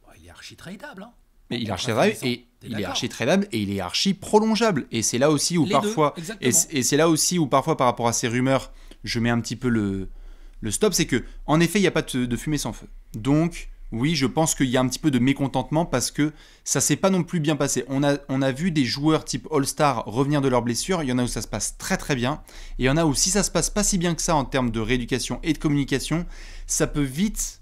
Bon, il est archi tradable. Hein. Mais il est archi tradable et il est archi tradable et il est archi prolongeable. Et c'est là aussi où parfois et c'est là aussi où parfois par rapport à ces rumeurs, je mets un petit peu le stop, c'est que en effet il n'y a pas de fumée sans feu. Donc oui, je pense qu'il y a un petit peu de mécontentement parce que ça s'est pas non plus bien passé. On a vu des joueurs type All-Star revenir de leurs blessures. Il y en a où ça se passe très très bien. Et il y en a où si ça se passe pas si bien que ça en termes de rééducation et de communication, ça peut vite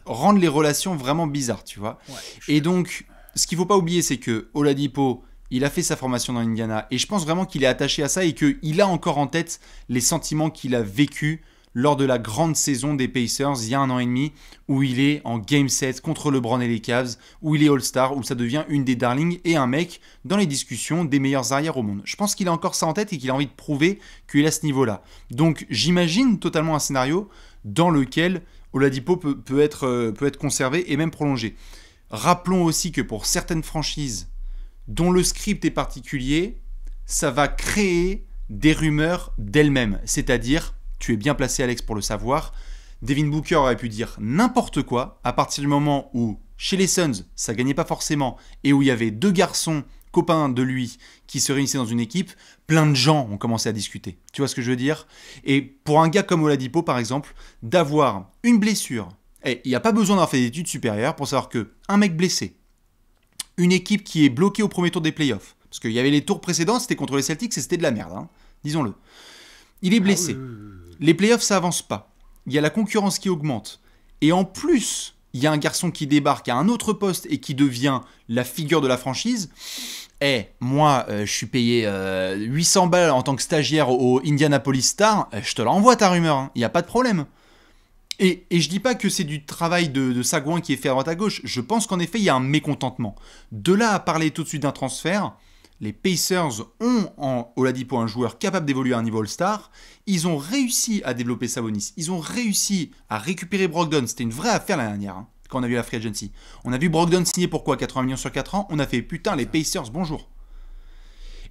rendre les relations vraiment bizarres, tu vois. Ouais, et donc, ce qu'il faut pas oublier, c'est que Oladipo, il a fait sa formation dans Indiana. Et je pense vraiment qu'il est attaché à ça et qu'il a encore en tête les sentiments qu'il a vécus lors de la grande saison des Pacers, il y a 1 an et demi, où il est en Game 7 contre LeBron et les Cavs, où il est All-Star, où ça devient une des darlings et un mec dans les discussions des meilleurs arrières au monde. Je pense qu'il a encore ça en tête et qu'il a envie de prouver qu'il est à ce niveau-là. Donc j'imagine totalement un scénario dans lequel Oladipo peut être conservé et même prolongé. Rappelons aussi que pour certaines franchises dont le script est particulier, ça va créer des rumeurs d'elles-mêmes, c'est-à-dire... Tu es bien placé, Alex, pour le savoir. Devin Booker aurait pu dire n'importe quoi à partir du moment où, chez les Suns, ça gagnait pas forcément et où il y avait 2 garçons copains de lui qui se réunissaient dans une équipe. Plein de gens ont commencé à discuter. Tu vois ce que je veux dire? Et pour un gars comme Oladipo, par exemple, d'avoir une blessure, il n'y a pas besoin d'avoir fait des études supérieures pour savoir qu'un mec blessé, une équipe qui est bloquée au premier tour des playoffs, parce qu'il y avait les tours précédents, c'était contre les Celtics et c'était de la merde, hein, disons-le. Il est blessé. Les playoffs, ça avance pas. Il y a la concurrence qui augmente. Et en plus, il y a un garçon qui débarque à un autre poste et qui devient la figure de la franchise. Moi, je suis payé 800 balles en tant que stagiaire au Indianapolis Star. Je te l'envoie ta rumeur. Hein. Il n'y a pas de problème. Et je dis pas que c'est du travail de sagouin qui est fait à droite à gauche. Je pense qu'en effet, il y a un mécontentement. De là à parler tout de suite d'un transfert... Les Pacers ont en Oladipo un joueur capable d'évoluer à un niveau All-Star. Ils ont réussi à développer Sabonis. Ils ont réussi à récupérer Brogdon. C'était une vraie affaire l'année dernière. Hein. quand on a vu la free agency. On a vu Brogdon signer pour quoi, 80 millions sur 4 ans. On a fait putain, les Pacers, bonjour.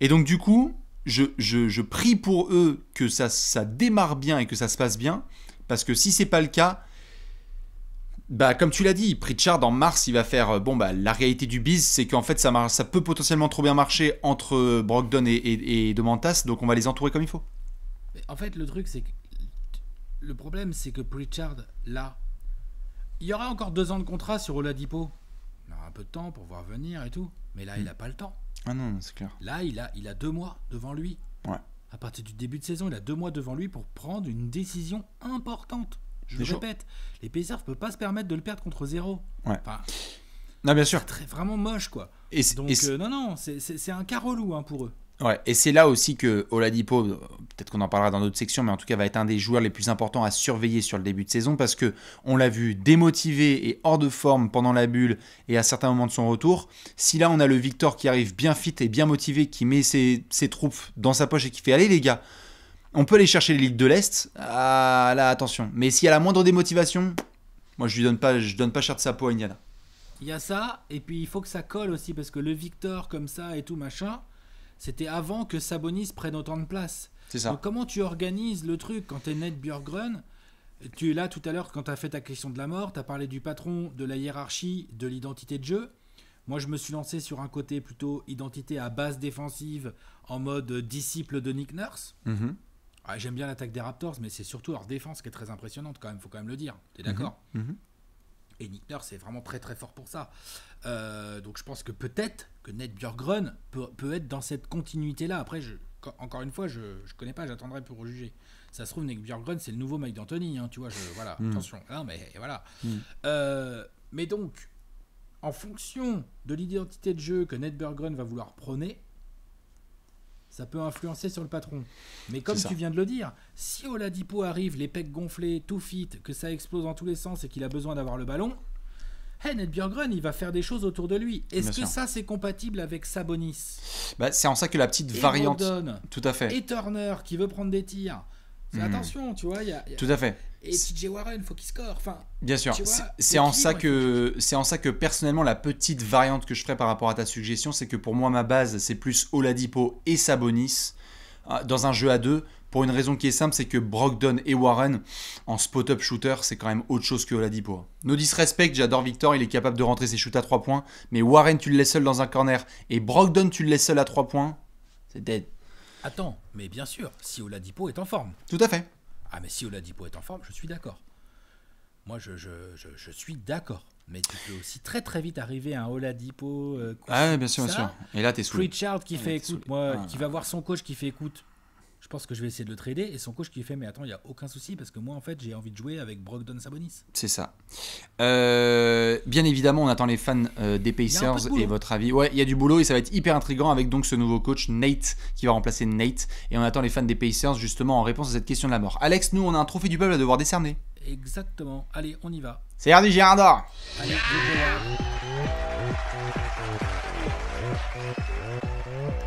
Et donc du coup, je prie pour eux que ça démarre bien et que ça se passe bien, parce que si c'est pas le cas, bah comme tu l'as dit, Pritchard en mars, il va faire la réalité du biz, c'est qu'en fait ça peut potentiellement trop bien marcher entre Brogdon et Domantas, donc on va les entourer comme il faut. Mais en fait, le truc, c'est que le problème, c'est que Pritchard, là, il y aura encore 2 ans de contrat sur Oladipo. Il aura un peu de temps pour voir venir et tout, mais là, il n'a pas le temps. Ah non, c'est clair. Là, il a 2 mois devant lui. Ouais. À partir du début de saison, il a 2 mois devant lui pour prendre une décision importante. Je le répète, les Pacers ne peuvent pas se permettre de le perdre contre 0. Ouais. Enfin, non, bien sûr. C'est vraiment moche, quoi. Donc, non, c'est un carreau-loup pour eux. Ouais, et c'est là aussi que Oladipo, peut-être qu'on en parlera dans d'autres sections, mais en tout cas va être un des joueurs les plus importants à surveiller sur le début de saison, parce que on l'a vu démotivé et hors de forme pendant la bulle et à certains moments de son retour. Si là on a le Victor qui arrive bien fit et bien motivé, qui met ses troupes dans sa poche et qui fait allez les gars, on peut aller chercher les ligues de l'Est. Ah là attention. Mais s'il y a la moindre démotivation, moi je donne pas cher de sa peau à Indiana. Il y a ça, et puis il faut que ça colle aussi, parce que le Victor comme ça et tout machin, c'était avant que Sabonis prenne autant de place. C'est ça. Donc comment tu organises le truc quand t'es Nate Bjorkgren? Tu es là tout à l'heure quand t'as fait ta question de la mort, t'as parlé du patron, de la hiérarchie, de l'identité de jeu. Moi je me suis lancé sur un côté plutôt identité à base défensive, en mode disciple de Nick Nurse. Mm-hmm. J'aime bien l'attaque des Raptors, mais c'est surtout leur défense qui est très impressionnante quand même, faut quand même le dire. T'es d'accord? Mm-hmm. Et Nick Nurse est vraiment très très fort pour ça. Donc je pense que peut-être que Nate Bjorkgren peut être dans cette continuité-là. Après, encore une fois, je connais pas, j'attendrai pour juger. Ça se trouve, Nate Bjorkgren, c'est le nouveau Mike D'Antoni, tu vois. Voilà, attention. Non, mais voilà. Mais donc, en fonction de l'identité de jeu que Nate Bjorkgren va vouloir prôner, ça peut influencer sur le patron. Mais comme tu viens de le dire, si Oladipo arrive, les pecs gonflés, tout fit, que ça explose dans tous les sens et qu'il a besoin d'avoir le ballon, Nate Bjorkgren, il va faire des choses autour de lui. Est-ce que ça, c'est compatible avec Sabonis? C'est en ça que la petite variante... Brogdon, tout à fait. Et Turner, qui veut prendre des tirs. Attention, tu vois. Tout à fait. Et TJ Warren, faut qu'il score. Enfin, bien sûr. C'est en ça que personnellement, la petite variante que je ferais par rapport à ta suggestion, c'est que pour moi, ma base, c'est plus Oladipo et Sabonis dans un jeu à 2. Pour une raison qui est simple, c'est que Brogdon et Warren, en spot-up shooter, c'est quand même autre chose que Oladipo. No disrespect, j'adore Victor, il est capable de rentrer ses shoots à 3 points. Mais Warren, tu le laisses seul dans un corner. Et Brogdon, tu le laisses seul à 3 points. C'est dead. Attends, mais bien sûr, si Oladipo est en forme. Tout à fait. Ah, mais si Oladipo est en forme, je suis d'accord. Moi, je suis d'accord. Mais tu peux aussi très très vite arriver à un Oladipo. Bien sûr. Et là, t'es saoulé. Pritchard qui fait écoute, qui va voir son coach qui fait écoute. Je pense que je vais essayer de le trader. Et son coach qui fait mais attends, il n'y a aucun souci parce que moi, en fait, j'ai envie de jouer avec Brogdon Sabonis. C'est ça. Bien évidemment, on attend les fans des Pacers et votre avis. Ouais, il y a du boulot et ça va être hyper intriguant avec donc ce nouveau coach, Nate, qui va remplacer Nate. Et on attend les fans des Pacers justement en réponse à cette question de la mort. Alex, nous, on a un trophée du peuple à devoir décerner. Exactement. Allez, on y va. C'est l'heure du Gérard d'or. Allez,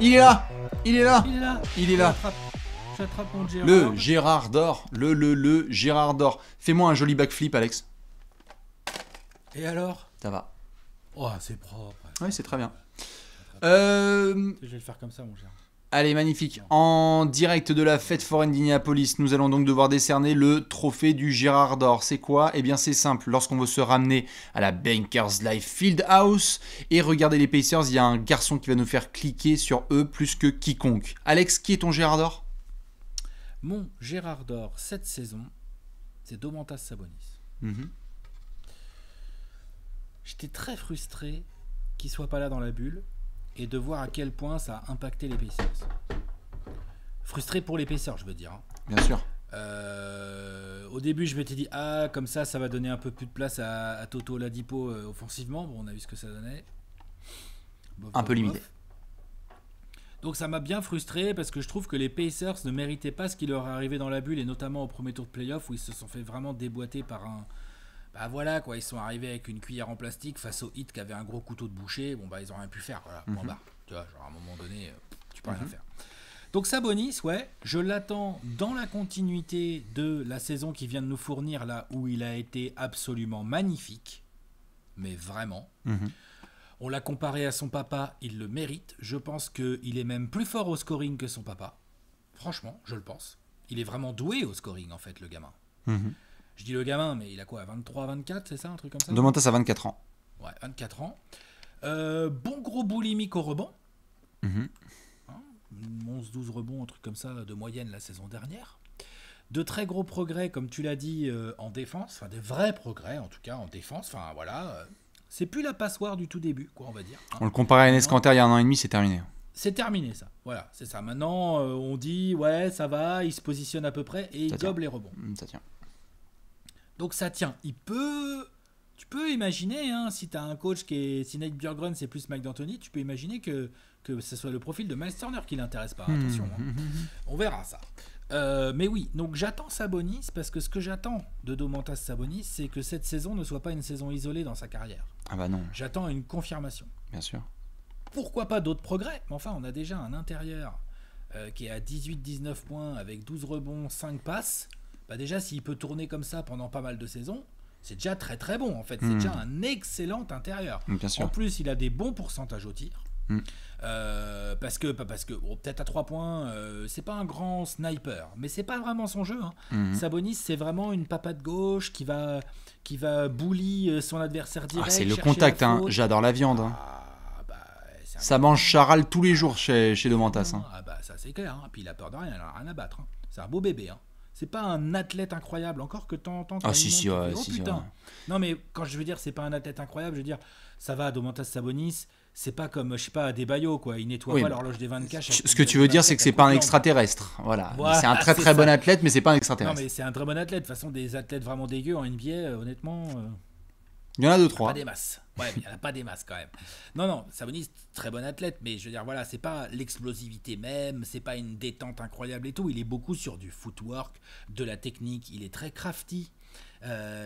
il est là. J'attrape mon Gérard. Le Gérard d'or. Le Gérard d'or. Fais-moi un joli backflip, Alex. Et alors? Ça va. Oh, c'est propre. Oui, c'est très bien. Je vais le faire comme ça, mon Gérard. Allez, magnifique. En direct de la fête foraine d'Indianapolis, nous allons donc devoir décerner le trophée du Gérard d'or. C'est quoi? Eh bien, c'est simple. Lorsqu'on veut se ramener à la Bankers Life Fieldhouse et regarder les Pacers, il y a un garçon qui va nous faire cliquer sur eux plus que quiconque. Alex, qui est ton Gérard d'or? Mon Gérard d'or cette saison, c'est Domantas Sabonis. J'étais très frustré qu'il soit pas là dans la bulle et de voir à quel point ça a impacté les Pacers. Frustré pour les Pacers, je veux dire. Bien sûr. Au début, je m'étais dit comme ça va donner un peu plus de place à Toto Oladipo offensivement. Bon, on a vu ce que ça donnait. Un peu limité. Donc ça m'a bien frustré parce que je trouve que les Pacers ne méritaient pas ce qui leur est arrivé dans la bulle et notamment au premier tour de playoff où ils se sont fait vraiment déboîter par un... voilà quoi, ils sont arrivés avec une cuillère en plastique face au Heat qui avait un gros couteau de boucher. Bon ils ont rien pu faire, voilà, point barre. Tu vois, genre à un moment donné, tu peux rien faire. Donc Sabonis, je l'attends dans la continuité de la saison qui vient de nous fournir là où il a été absolument magnifique. mais vraiment. Mhm. On l'a comparé à son papa, il le mérite. Je pense qu'il est même plus fort au scoring que son papa. Franchement, je le pense. Il est vraiment doué au scoring, en fait, le gamin. Mhm. Je dis le gamin, mais il a quoi, 23, 24, c'est ça, un truc comme ça? Domantas a 24 ans. Ouais, 24 ans. Bon gros boulimique au rebond. Mhm. 11-12 rebonds, un truc comme ça, de moyenne la saison dernière. De très gros progrès, comme tu l'as dit, en défense. Enfin, des vrais progrès, en tout cas, en défense. Enfin, voilà. C'est plus la passoire du tout début, quoi, on va dire. On le comparait à Enes Kanter il y a 1 an et demi, c'est terminé. C'est terminé, ça. Voilà, c'est ça. Maintenant, on dit, ouais, ça va, il se positionne à peu près et il gobe les rebonds. Ça tient. Donc ça tient. Tu peux imaginer, hein, si tu as un coach qui est... Si Nate Bjorkgren, c'est plus Mike D'Antoni, tu peux imaginer que ce soit le profil de Miles Turner qui l'intéresse pas. Attention, hein. On verra ça. Mais oui, donc j'attends Sabonis parce que ce que j'attends de Domantas Sabonis, c'est que cette saison ne soit pas une saison isolée dans sa carrière. Ah bah non. J'attends une confirmation. Bien sûr. Pourquoi pas d'autres progrès? Mais enfin, on a déjà un intérieur qui est à 18-19 points avec 12 rebonds, 5 passes. Bah déjà, s'il peut tourner comme ça pendant pas mal de saisons, c'est déjà très très bon en fait. C'est déjà un excellent intérieur. Bien sûr. En plus, il a des bons pourcentages au tir. Parce que peut-être à 3 points, c'est pas un grand sniper, mais c'est pas vraiment son jeu. Hein. Sabonis, c'est vraiment une papate gauche qui va bully son adversaire direct. C'est le contact, hein. J'adore la viande. Hein. Ça mange charal tous les jours chez Domantas. Hein. Ah bah ça c'est clair. Hein. Puis il a peur de rien, il a rien à battre. Hein. C'est un beau bébé. Hein. C'est pas un athlète incroyable, encore que t'entends. Ah si, ouais, oh si, putain. Ouais. Non mais quand je veux dire c'est pas un athlète incroyable, je veux dire ça va, Domantas Sabonis, c'est pas comme, je sais pas, Adebayo, quoi. Il nettoie pas l'horloge des 24. Ce que tu veux dire, c'est que c'est pas un extraterrestre. Voilà. C'est un très très bon athlète, mais c'est pas un extraterrestre. Non mais c'est un très bon athlète. De toute façon, des athlètes vraiment dégueux en NBA, honnêtement... Il y en a 2-3. Pas des masses. Ouais, mais il n'y en a pas des masses quand même. Non, Sabonis, très bon athlète, mais je veux dire, voilà, c'est pas l'explosivité même, c'est pas une détente incroyable et tout. Il est beaucoup sur du footwork, de la technique, il est très crafty.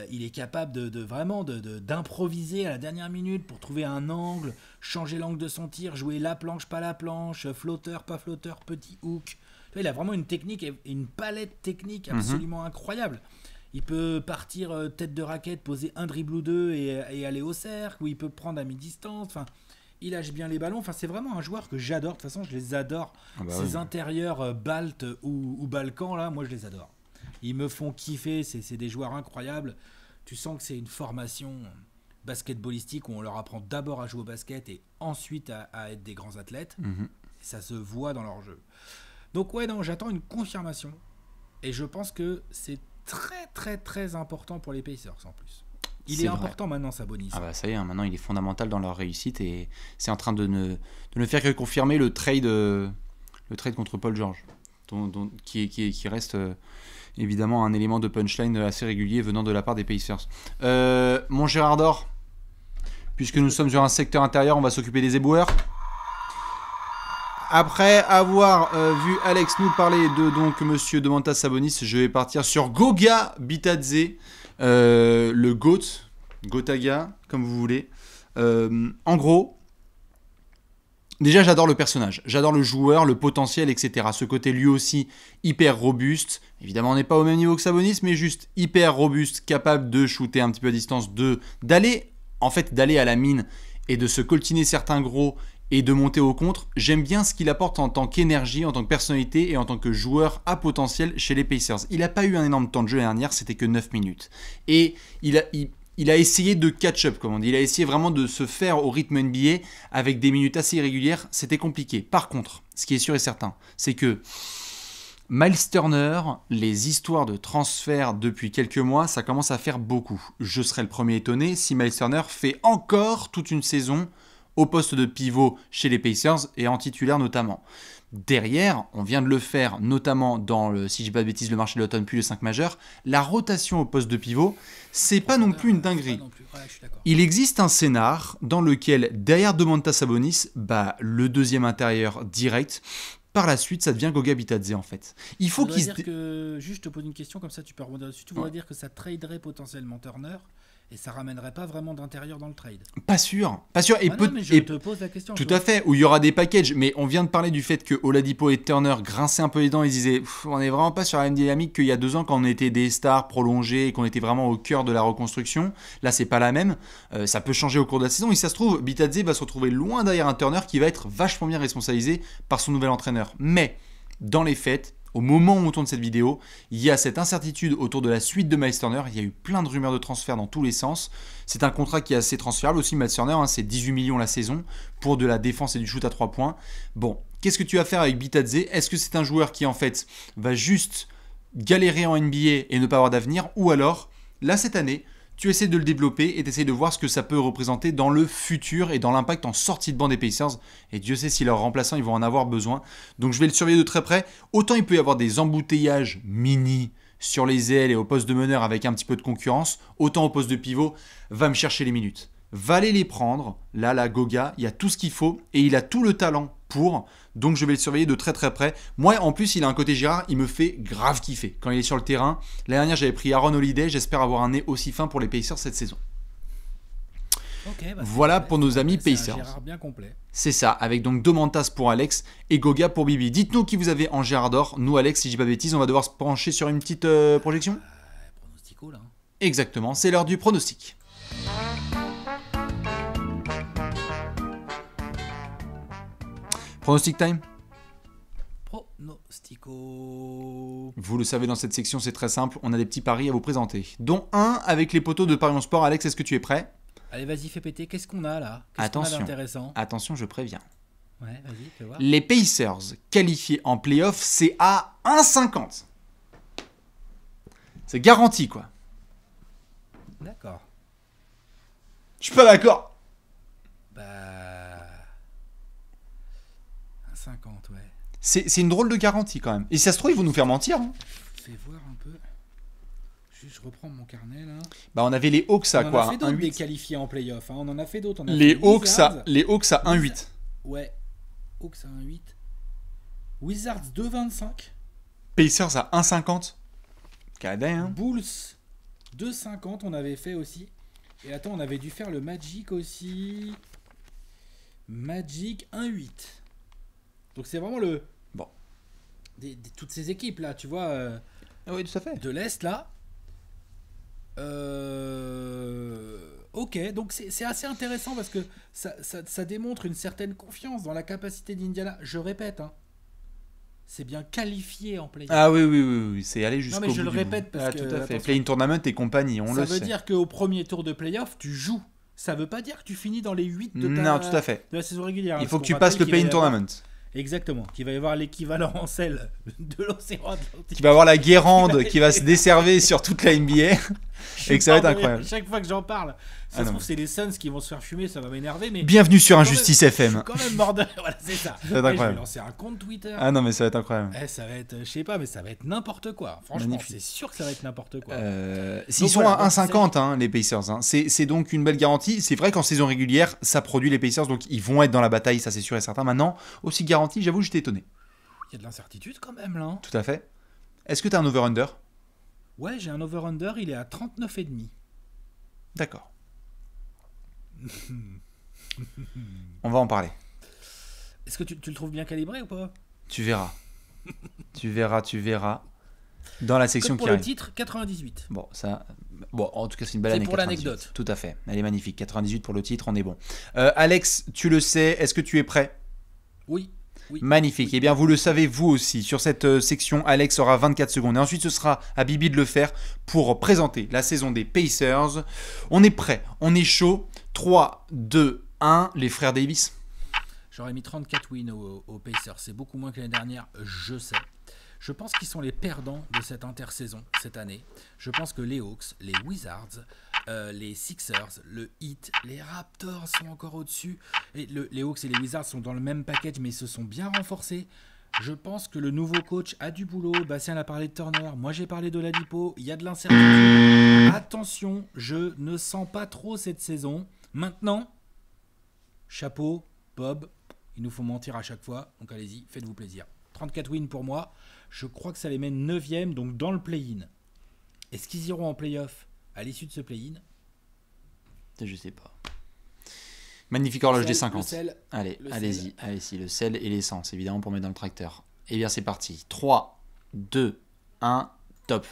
Il est capable d'improviser à la dernière minute pour trouver un angle, changer l'angle de son tir, jouer la planche, pas la planche, flotteur, pas flotteur, petit hook. Il a vraiment une technique et une palette technique absolument incroyable. Il peut partir tête de raquette, poser un dribble ou deux et aller au cercle, ou il peut prendre à mi-distance. Enfin, il lâche bien les ballons. Enfin, c'est vraiment un joueur que j'adore. De toute façon, je les adore. Ces intérieurs Balt ou Balkan, là, moi, je les adore. Ils me font kiffer. C'est des joueurs incroyables. Tu sens que c'est une formation basketballistique où on leur apprend d'abord à jouer au basket et ensuite à être des grands athlètes. Ça se voit dans leur jeu. Donc, ouais, non, j'attends une confirmation. Et je pense que c'est très très très important pour les Pacers en plus. Il est important maintenant, Sabonis. Ah bah ça y est, hein, maintenant il est fondamental dans leur réussite et c'est en train de ne faire que confirmer le trade contre Paul George, qui reste évidemment un élément de punchline assez régulier venant de la part des Pacers. Mon Gérard Dor, puisque nous sommes sur un secteur intérieur, on va s'occuper des éboueurs. Après avoir vu Alex nous parler de donc Monsieur Domantas Sabonis, je vais partir sur Goga Bitadze, le Gotaga, comme vous voulez. En gros, déjà j'adore le personnage, j'adore le joueur, le potentiel, etc. Ce côté lui aussi hyper robuste. Évidemment, on n'est pas au même niveau que Sabonis, mais juste hyper robuste, capable de shooter un petit peu à distance, d'aller à la mine et de se coltiner certains gros et de monter au contre. J'aime bien ce qu'il apporte en tant qu'énergie, en tant que personnalité et en tant que joueur à potentiel chez les Pacers. Il n'a pas eu un énorme temps de jeu l'année dernière, c'était que 9 minutes. Et il a essayé de catch-up, comme on dit. Il a essayé vraiment de se faire au rythme NBA avec des minutes assez irrégulières. C'était compliqué. Par contre, ce qui est sûr et certain, c'est que Miles Turner, les histoires de transfert depuis quelques mois, ça commence à faire beaucoup. Je serais le premier étonné si Miles Turner fait encore toute une saison au poste de pivot chez les Pacers et en titulaire notamment. Derrière, on vient de le faire notamment dans le, si je dis pas de bêtises, le marché de l'automne puis le 5 majeur. La rotation au poste de pivot, c'est pas non plus une dinguerie. Il existe un scénar dans lequel derrière Domantas Sabonis, le deuxième intérieur direct. Par la suite, ça devient Goga Bitadze en fait. Il faut qu'il dire que juste te pose une question comme ça, tu peux rebondir dessus. Tu voudrais dire que ça traderait potentiellement Turner Et ça ramènerait pas vraiment d'intérieur dans le trade. Pas sûr. Et non, mais je te pose la question. Tout à fait, où il y aura des packages. Mais on vient de parler du fait que Oladipo et Turner grinçaient un peu les dents. Ils disaient, on est vraiment pas sur la même dynamique qu'il y a 2 ans quand on était des stars prolongées et qu'on était vraiment au cœur de la reconstruction. Là, c'est pas la même. Ça peut changer au cours de la saison. Et ça se trouve, Bitadze va se retrouver loin derrière un Turner qui va être vachement bien responsabilisé par son nouvel entraîneur. Mais, dans les faits, au moment où on tourne cette vidéo, il y a cette incertitude autour de la suite de Miles Turner. Il y a eu plein de rumeurs de transfert dans tous les sens. C'est un contrat qui est assez transférable aussi, Miles Turner. C'est 18 millions la saison pour de la défense et du shoot à 3 points. Bon, qu'est-ce que tu vas faire avec Bitadze ? Est-ce que c'est un joueur qui en fait va juste galérer en NBA et ne pas avoir d'avenir ? Ou alors, là cette année, tu essaies de le développer et tu essaies de voir ce que ça peut représenter dans le futur et dans l'impact en sortie de banc des Pacers. Et Dieu sait si leurs remplaçants ils vont en avoir besoin. Donc je vais le surveiller de très près. Autant il peut y avoir des embouteillages mini sur les ailes et au poste de meneur avec un petit peu de concurrence, autant au poste de pivot, va me chercher les minutes. Va aller les prendre. Là, la Goga, il y a tout ce qu'il faut et il a tout le talent pour. Donc je vais le surveiller de très très près. Moi en plus il a un côté Girard, il me fait grave kiffer quand il est sur le terrain. L'année dernière j'avais pris Aaron Holiday, j'espère avoir un nez aussi fin pour les Pacers cette saison. Voilà pour nos amis Pacers. C'est un Girard bien complet. C'est ça, avec donc Domantas pour Alex et Goga pour Bibi. Dites-nous qui vous avez en Girard d'or. Nous Alex, si je dis pas de bêtises, on va devoir se pencher sur une petite projection. Pronostico là. Exactement, c'est l'heure du pronostic. Pronostic time. Pronostico. Vous le savez, dans cette section, c'est très simple. On a des petits paris à vous présenter. Dont un avec les poteaux de Parions Sport. Alex, est-ce que tu es prêt ? Allez, vas-y, fais péter. Qu'est-ce qu'on a là ? Attention, je préviens. Ouais, vas-y, fais voir. Les Pacers qualifiés en playoff, c'est à 1,50. C'est garanti, quoi. D'accord. Je suis pas d'accord. Bah... 1,50, ouais. C'est une drôle de garantie, quand même. Et si ça se trouve, ils vont nous faire mentir. Hein. Fais voir un peu. Je reprends mon carnet, là. Bah, on avait les Hawks à quoi ? On en a fait d'autres des qualifiés en playoff. Hein. On en a fait d'autres. Les Hawks à 1,8. Ouais. Hawks à 1,8. Wizards 2,25. Pacers à 1,50. Cadet, hein. Bulls 2,50 on avait fait aussi. Et attends, on avait dû faire le Magic aussi. Magic 1,8. Donc c'est vraiment le... Bon. Toutes ces équipes là, tu vois. Oui, tout à fait. De l'Est là. Ok, donc c'est assez intéressant parce que ça démontre une certaine confiance dans la capacité d'Indiana. Je répète, hein. C'est bien qualifié en play-in. Ah oui, c'est aller jusqu'au bout. Non mais je le répète parce que... tout à fait. Play-in tournament et compagnie, on le sait. Ça veut dire qu'au premier tour de play-off, tu joues. Ça veut pas dire que tu finis dans les 8 de Non, tout à fait. De la saison régulière. Il faut que tu passes le play-in tournament. Exactement. Qu'il va y avoir l'équivalent en sel de l'océan Atlantique. Qui va avoir la guérande qui va se desserver sur toute la NBA. Et que ça va être incroyable. Chaque fois que j'en parle, ça se trouve, c'est les Suns qui vont se faire fumer, ça va m'énerver. Mais bienvenue sur Injustice FM. Je suis quand même mort de... Voilà, c'est ça. Ça va être incroyable. Je vais lancer un compte Twitter. Ah non, mais ça va être incroyable. Ça va être, je sais pas, mais ça va être n'importe quoi. Franchement, c'est sûr que ça va être n'importe quoi. S'ils sont à 1,50, hein, les Pacers, hein, c'est donc une belle garantie. C'est vrai qu'en saison régulière, ça produit les Pacers, donc ils vont être dans la bataille, ça c'est sûr et certain. Maintenant, aussi garantie, j'avoue, j'étais étonné. Il y a de l'incertitude quand même là. Hein. Tout à fait. Est-ce que tu as un over-under ? Ouais, j'ai un over-under, il est à 39,5. D'accord. On va en parler. Est-ce que tu le trouves bien calibré ou pas ? Tu verras. tu verras. Dans la section qui arrive. Pour le titre, 98. Bon, en tout cas, c'est une belle année. C'est pour 98. l'anecdote. Tout à fait. Elle est magnifique. 98 pour le titre, on est bon. Alex, tu le sais. Est-ce que tu es prêt ? Oui. Magnifique. Eh bien, vous le savez, vous aussi. Sur cette section, Alex aura 24 secondes. Et ensuite, ce sera à Bibi de le faire pour présenter la saison des Pacers. On est prêt. On est chaud. 3, 2, 1. Les frères Davis. J'aurais mis 34 wins aux Pacers. C'est beaucoup moins que l'année dernière, je sais. Je pense qu'ils sont les perdants de cette intersaison cette année. Je pense que les Hawks, les Wizards, les Sixers, le Heat, les Raptors sont encore au-dessus. Et les Hawks et les Wizards sont dans le même package, mais ils se sont bien renforcés. Je pense que le nouveau coach a du boulot. Bastien a parlé de Turner. Moi, j'ai parlé de Oladipo. Il y a de l'incertitude. Attention, je ne sens pas trop cette saison. Maintenant, chapeau, Bob. Il nous faut mentir à chaque fois. Donc allez-y, faites-vous plaisir. 34 wins pour moi. Je crois que ça les mène 9e, donc dans le play-in. Est-ce qu'ils iront en play-off à l'issue de ce play-in ? Je sais pas. Magnifique horloge des 50. Le sel. Allez, Le allez-y. sel. Allez-y, le sel et l'essence, évidemment, pour mettre dans le tracteur. Et bien, c'est parti. 3, 2, 1, top.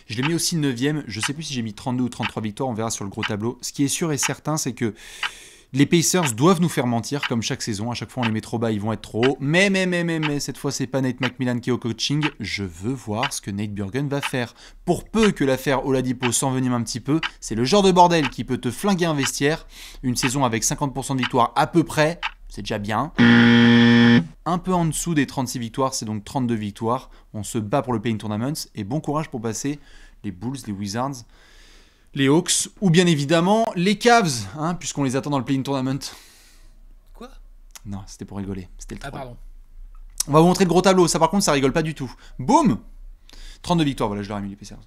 Je l'ai mis aussi 9ème. Je sais plus si j'ai mis 32 ou 33 victoires. On verra sur le gros tableau. Ce qui est sûr et certain, c'est que les Pacers doivent nous faire mentir, comme chaque saison. À chaque fois, on les met trop bas, ils vont être trop hauts. Mais, cette fois, c'est pas Nate McMillan qui est au coaching. Je veux voir ce que Nate Burgen va faire. Pour peu que l'affaire Oladipo s'envenime un petit peu, c'est le genre de bordel qui peut te flinguer un vestiaire. Une saison avec 50% de victoires à peu près, c'est déjà bien. Un peu en dessous des 36 victoires, c'est donc 32 victoires. On se bat pour le Play-in Tournament. Et bon courage pour passer les Bulls, les Wizards, les Hawks, ou bien évidemment les Cavs, hein, puisqu'on les attend dans le Play-in Tournament. Quoi? Non, c'était pour rigoler. C'était le 3. Ah, pardon. On va vous montrer le gros tableau. Ça, par contre, ça rigole pas du tout. Boum! 32 victoires, voilà, je leur ai mis les Pacers.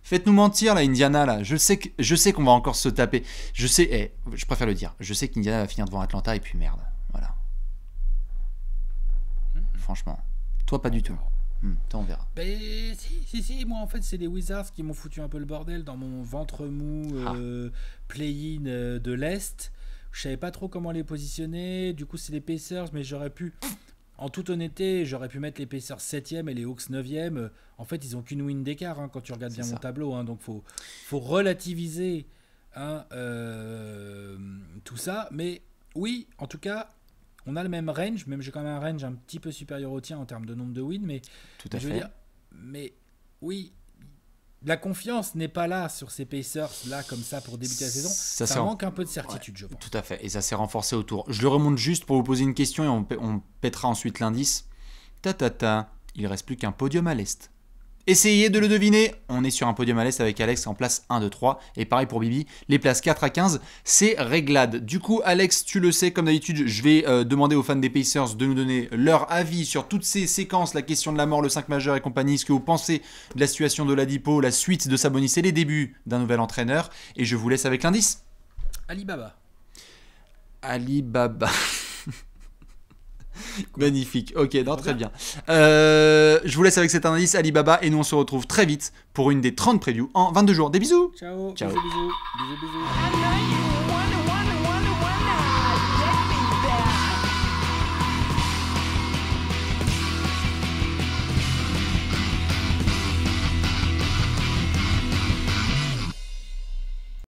Faites-nous mentir, là, Indiana, là. Je sais qu'on va encore se taper. Je sais, je préfère le dire. Je sais qu'Indiana va finir devant Atlanta, et puis merde. Voilà. Franchement. Toi, pas du tout. Toi, on verra. Ben, si, moi en fait c'est les Wizards qui m'ont foutu un peu le bordel dans mon ventre mou play-in de l'Est. Je savais pas trop comment les positionner, du coup c'est les Pacers, mais j'aurais pu, en toute honnêteté, j'aurais pu mettre les Pacers 7ème et les Hawks 9ème. En fait ils ont qu'une win d'écart quand tu regardes bien mon tableau, donc faut relativiser tout ça, mais oui, en tout cas on a le même range, même j'ai quand même un range un petit peu supérieur au tien en termes de nombre de wins, mais tout à fait. Mais oui, la confiance n'est pas là sur ces Pacers là comme ça pour débuter la saison. Ça manque un peu de certitude, je pense. Tout à fait, et ça s'est renforcé autour. Je le remonte juste pour vous poser une question et on pètera ensuite l'indice. Il reste plus qu'un podium à l'Est. Essayez de le deviner, on est sur un podium à l'Est avec Alex en place 1, 2, 3. Et pareil pour Bibi, les places 4 à 15, c'est réglade. Du coup, Alex, tu le sais, comme d'habitude, je vais demander aux fans des Pacers de nous donner leur avis sur toutes ces séquences, la question de la mort, le 5 majeur et compagnie, ce que vous pensez de la situation de Oladipo, la suite de Sabonis et les débuts d'un nouvel entraîneur. Et je vous laisse avec l'indice. Alibaba. Magnifique, ok, non, très bien. Je vous laisse avec cet indice Alibaba et nous on se retrouve très vite pour une des 30 previews en 22 jours. Des bisous. Ciao. Ciao. Bisous.